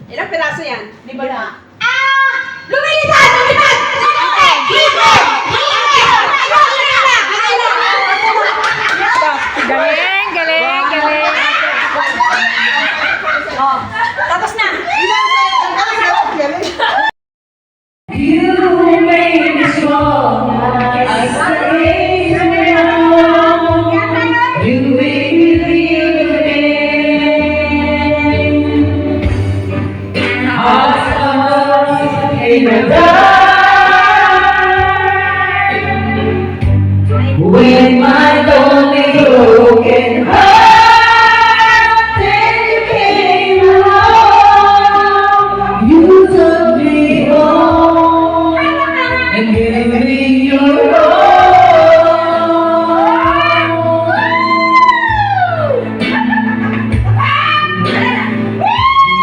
Ilang piraso yan? Di ba na? Lumilipad! Galing. Tapos na! You made me strong. I stay strong. You made me believe again. Hearts in the dark. When my lonely broken heart, then you came along. You took me home and gave me your all.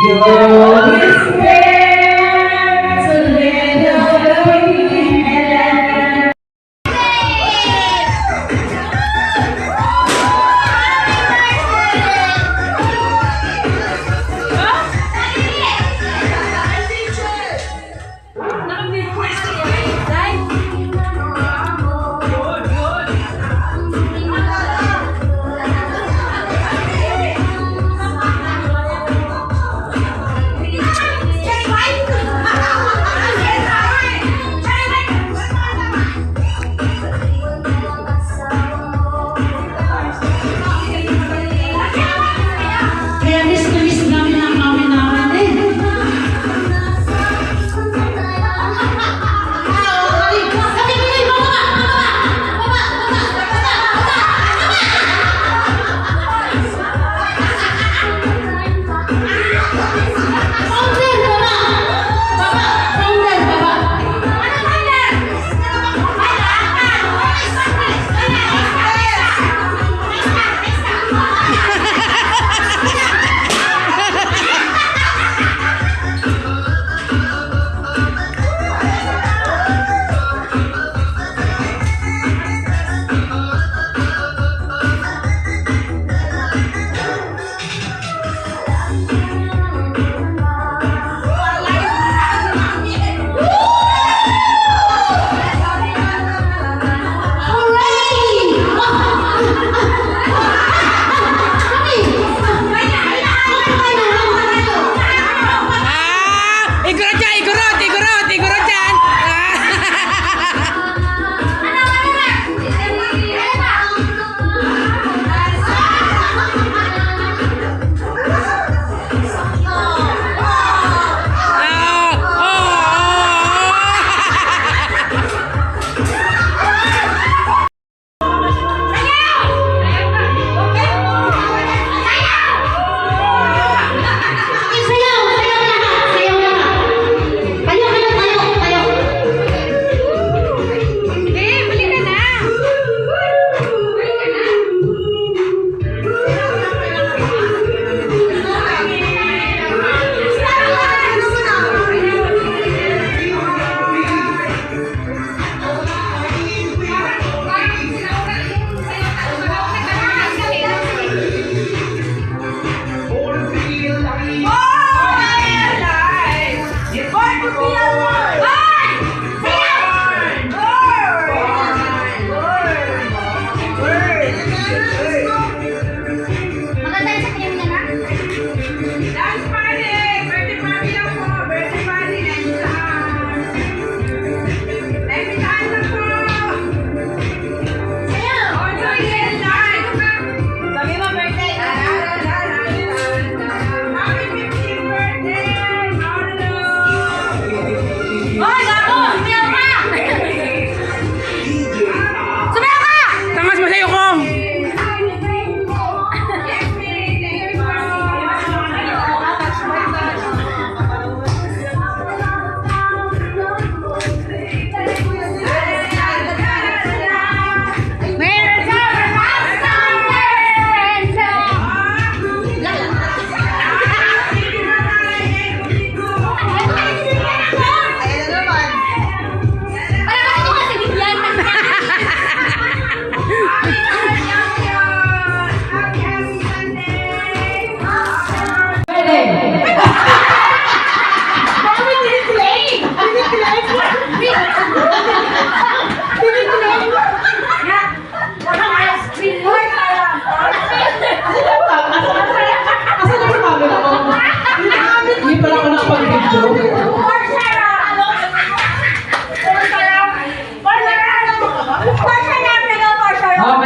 You're always there to lend a helping hand.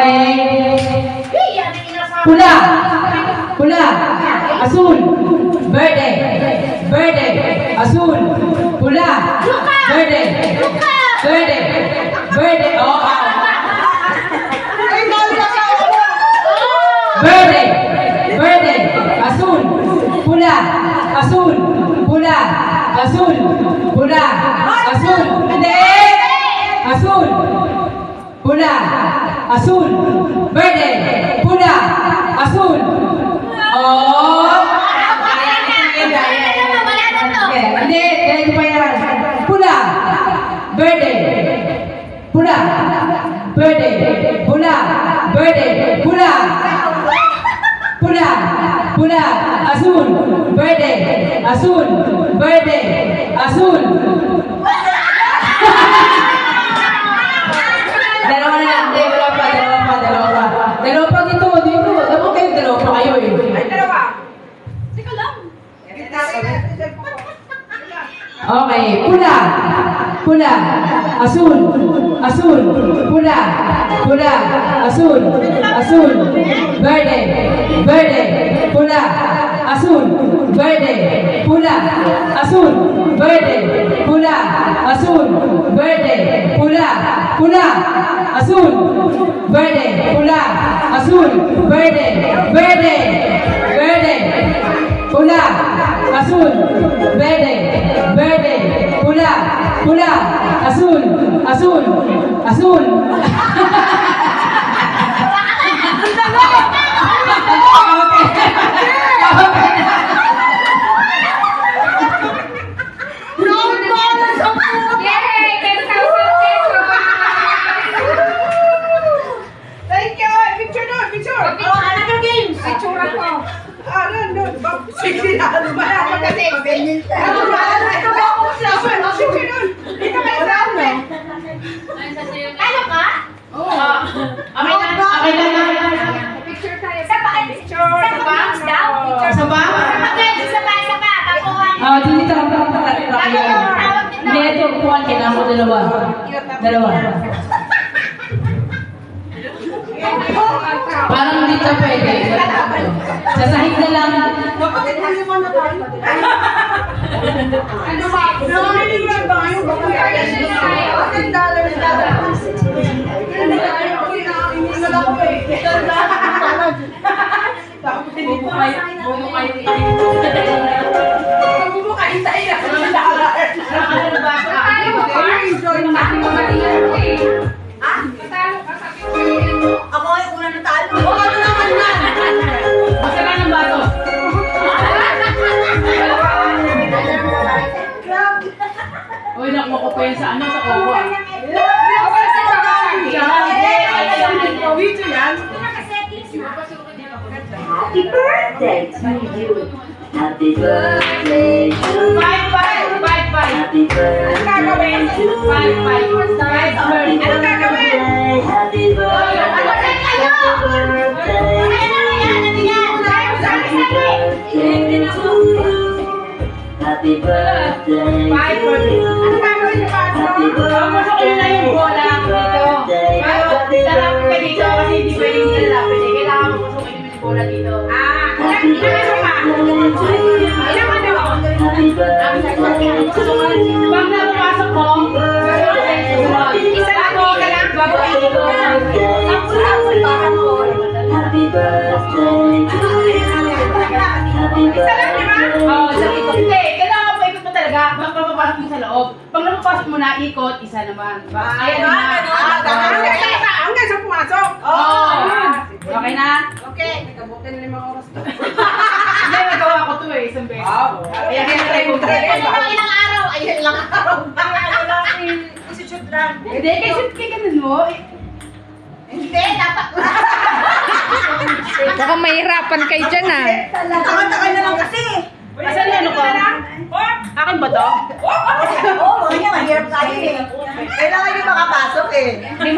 Okay. Pula. Pula. Azul. Verde. Verde. Azul. Pula. Verde. Verde. Verde. Oh. Verde. Verde. Azul. Pula. Azul. Pula. Azul. Pula. Azul. Hindi. Azul. Pula. Azul. Verde. Pula. Azul. Oh. Hindi. Ganito pa yan. Pula. Verde. Pula. Verde. Pula. Verde. Pula. Pula. Pula. Azul. Verde. Azul. Verde. Azul. Dalawa na lang. Dalawa pa. Dalawa pa dito. Dapat kayo dalawa pa kayo eh. Ay, dalawa. Sika lang. Okay. Pula. Pula. Azul. Azul. Pula. Pula. Azul. Azul. Verde. Verde. Pula. Azul. Verde. Pula. Azul. Verde. Pula. Azul. Verde. Pula. Pula. Azul. Verde. Pula. Azul. Verde. Verde. Verde. Pula. Azul. Verde. Verde. Pula. Pula. Azul. Azul. Azul. Thank you! Picture doon! Picture! Ano ka games? Picture ako. Ano? Sige na. Ano ba? Ano kasi? Ano ba? Ito ba ako sa picture doon? Dito kayo sa amin. Ano ka? Oo. Okay na. Picture tayo. Sa ba? Picture. Sa bangs daw? Sa bangs? Sa ba? Ah, dito lang kayo. Hindi, ito. Kuhan ka na. Dalawa. Parang hindi ka pwede. Sasahig na lang. Kapatid mo naman na tayo. Ano ba? Nanganiniwag ba kayo? $10 na. Tapos hindi po kayo. Bumo kayo. Bumo kayo tayo. Ano ba? Enjoy na. Ako ay una na talo. Ano naman na? Basta lang ng bato. Uy, nakuha ko pa yan sa ano, sa Owa. Happy birthday to you. Happy birthday to you. Bye. Happy birthday to you. Ano gagawin? Happy birthday. Happy birthday. Happy birthday. Ano gagawin niyo pa? Happy birthday. Masok nyo na yung bola dito. Lalapit ka dito kasi hindi pwede yung lalapit. Kailangan mo masukin yung bola dito. Ilan pa? Ilan ano? Pag napapasok mo, isa lang mo ka lang. Babayin ko. Happy birthday to you. Isa lang, di ba? Oo, sa ikot. Hindi, kailangan pa ikot mo talaga. Pag papapasok mo sa loob. Pag napapasok mo na ikot, isa naman. Ayan naman. Hanggang sa pumasok. Oo. Okay na? Okay. Nagkabutin na 5 oras to. Hindi, nagawa ko to eh. Isang beses. Ayan, try mo. Ilang araw? Ayan lang araw. Ano lang, isi-shoot lang. Hindi, kasi ganun mo. Hindi, dapat. Baka mahirapan kayo dyan ah. Takot-takot na lang kasi. Asan na ano ko? Akin ba to? Oo, ganyan. Mahirap tayo eh. Kailangan nyo makapasok eh. 5.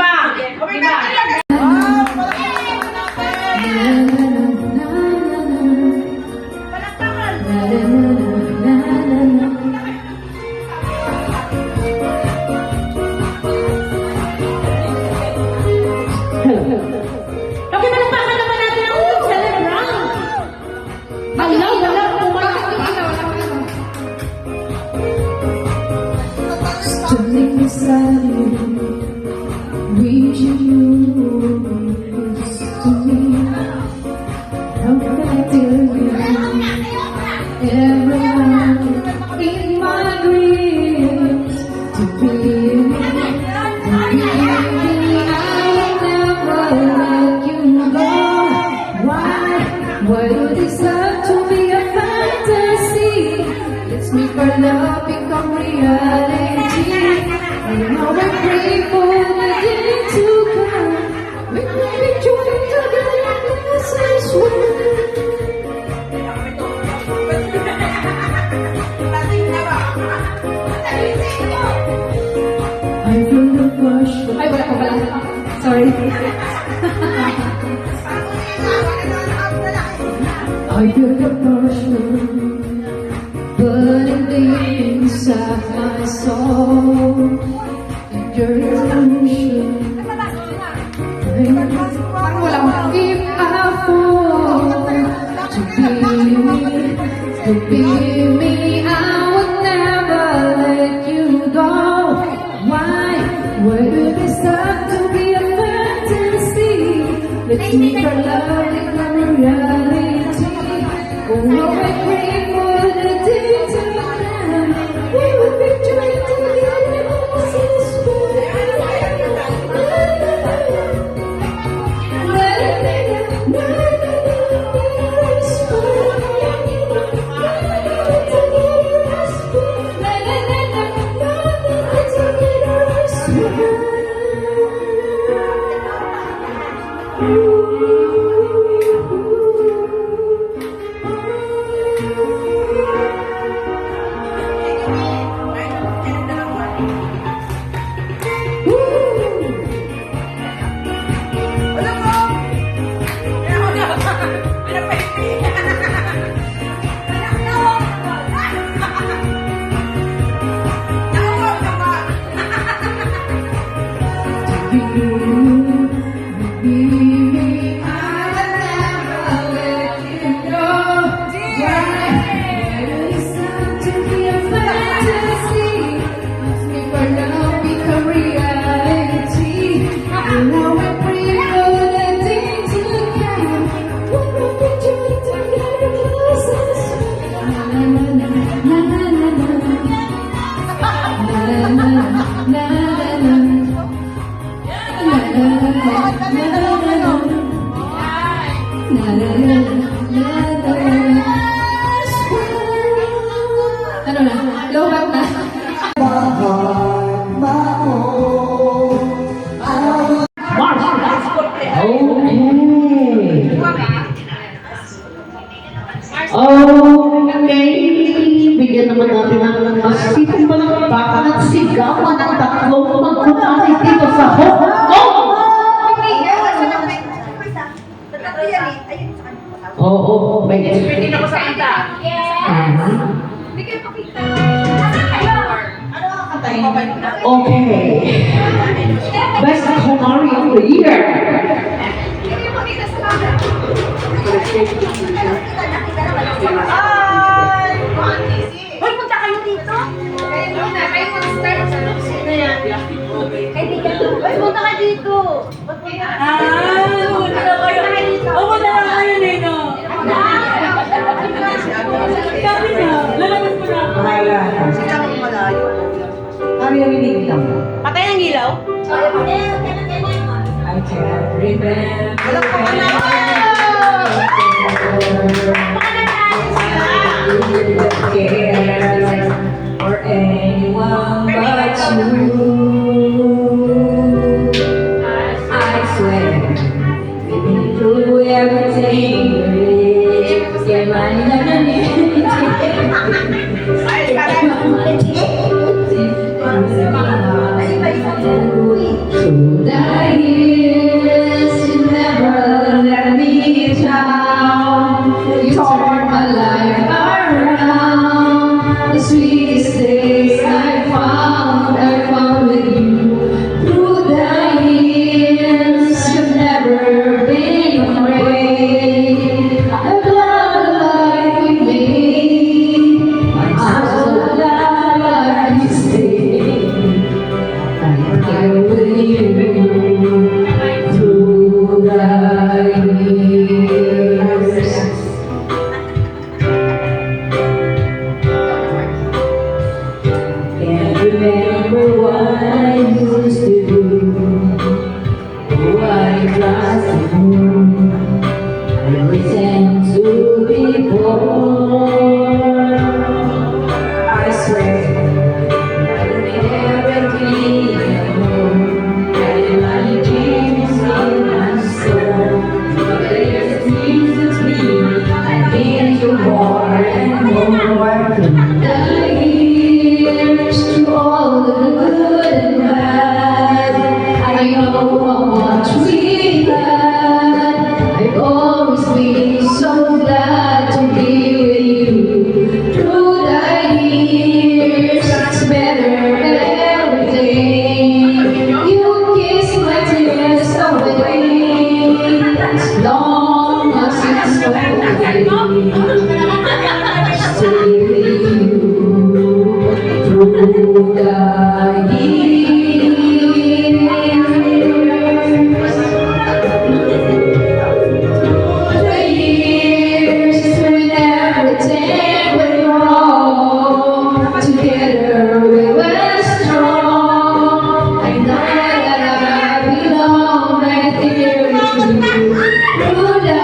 sorry. I feel the passion burning deep inside my soul. And your illusion. If I fall to be me, I would never let you go. Why? Where do we start to be a fantasy? Let's make our love become a reality. Oh, I pray for the day to come. We will be joined together as this ano na? Lobat na. Okay, bigyan naman natin ng masipong palakpakan at sigawan ng tatlong magkumari dito sa Hong Kong! Oo, may Pwede na ko sa kanta. Hindi kayo pakita. Ano ang kantahin? Okay. Best Kumari of the Year. Hindi kayo pakita sa camera. Hoy, punta kayo dito. Kayo muna, kayo mag-start sa Sino yan? Kaibigan ko. Hoy, punta ka dito. Punta na kayo dito. Punta na kayo dito. Sabi na, lalabas mo na. Sila mo malayo. Ano yung inigilaw mo? Patay ang ilaw? I can't remember. Wala pa ka na! Or anyone but you. I swear, we've been through everything there is. Yeah, through the years, you never let me down. You turned my life around. The sweetest days I found how much we had. I've always been so glad to be with you. Through the years, it's better every day. You kiss my tears away. As long as it's okay, stay with you through the years. The years when everything went wrong, together we were strong. I know that I belong right here with you. Through the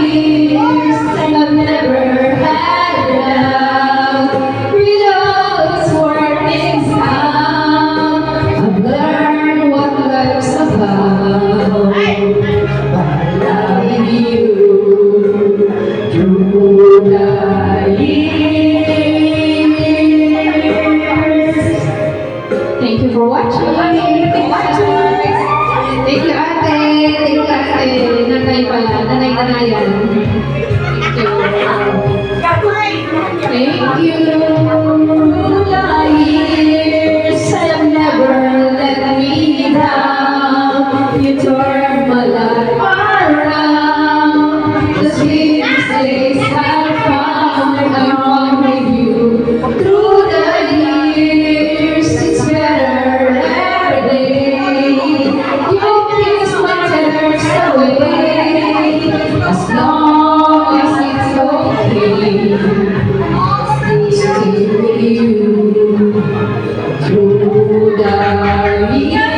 years, I've never had a doubt. We'd always work things out. I've learned what life's about by loving you through the years. Thank you for watching. Thank you, ate. Thank you, ate. Nanay pala. Nanay-nanayan. Thank you. Thank you. Through the years, I have never let me down. You turned my life around. The sweetest days I've found, I'm one with you. Through the years, it's better every day. You kiss my tears away. As long as it's okay, stay with you through the years.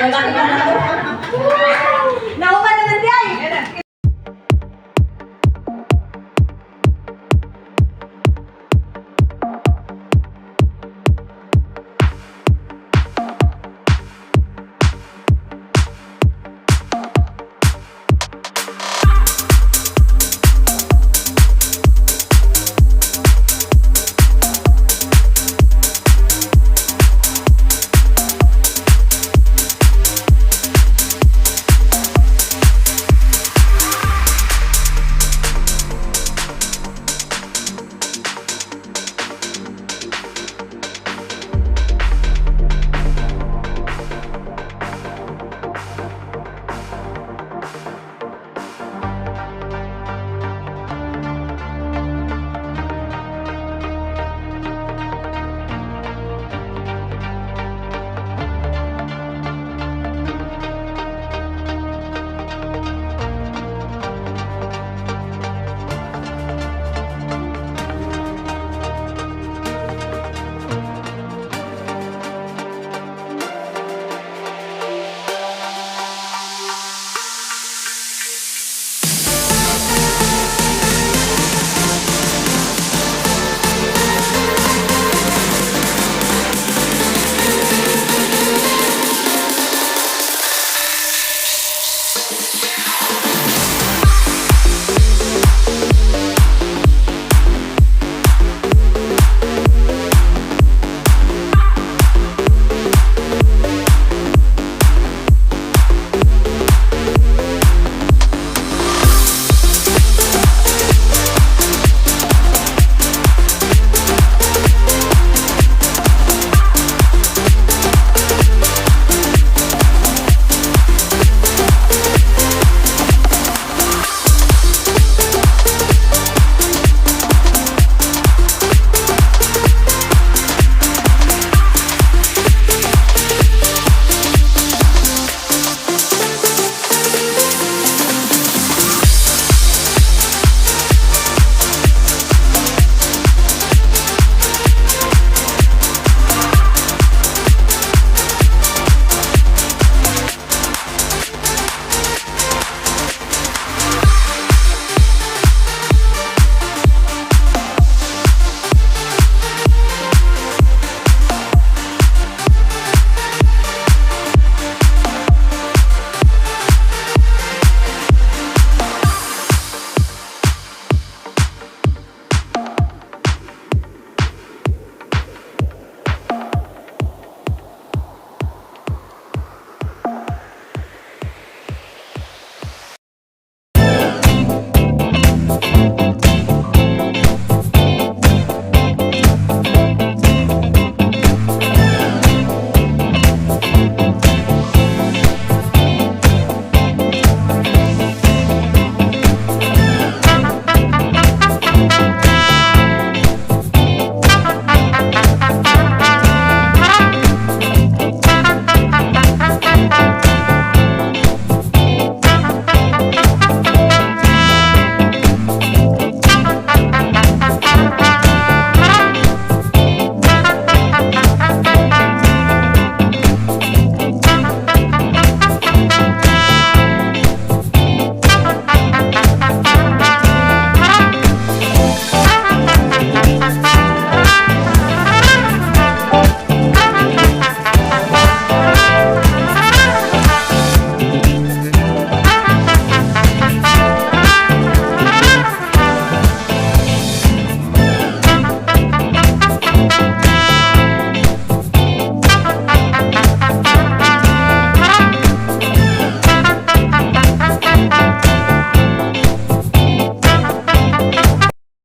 Wala ka na.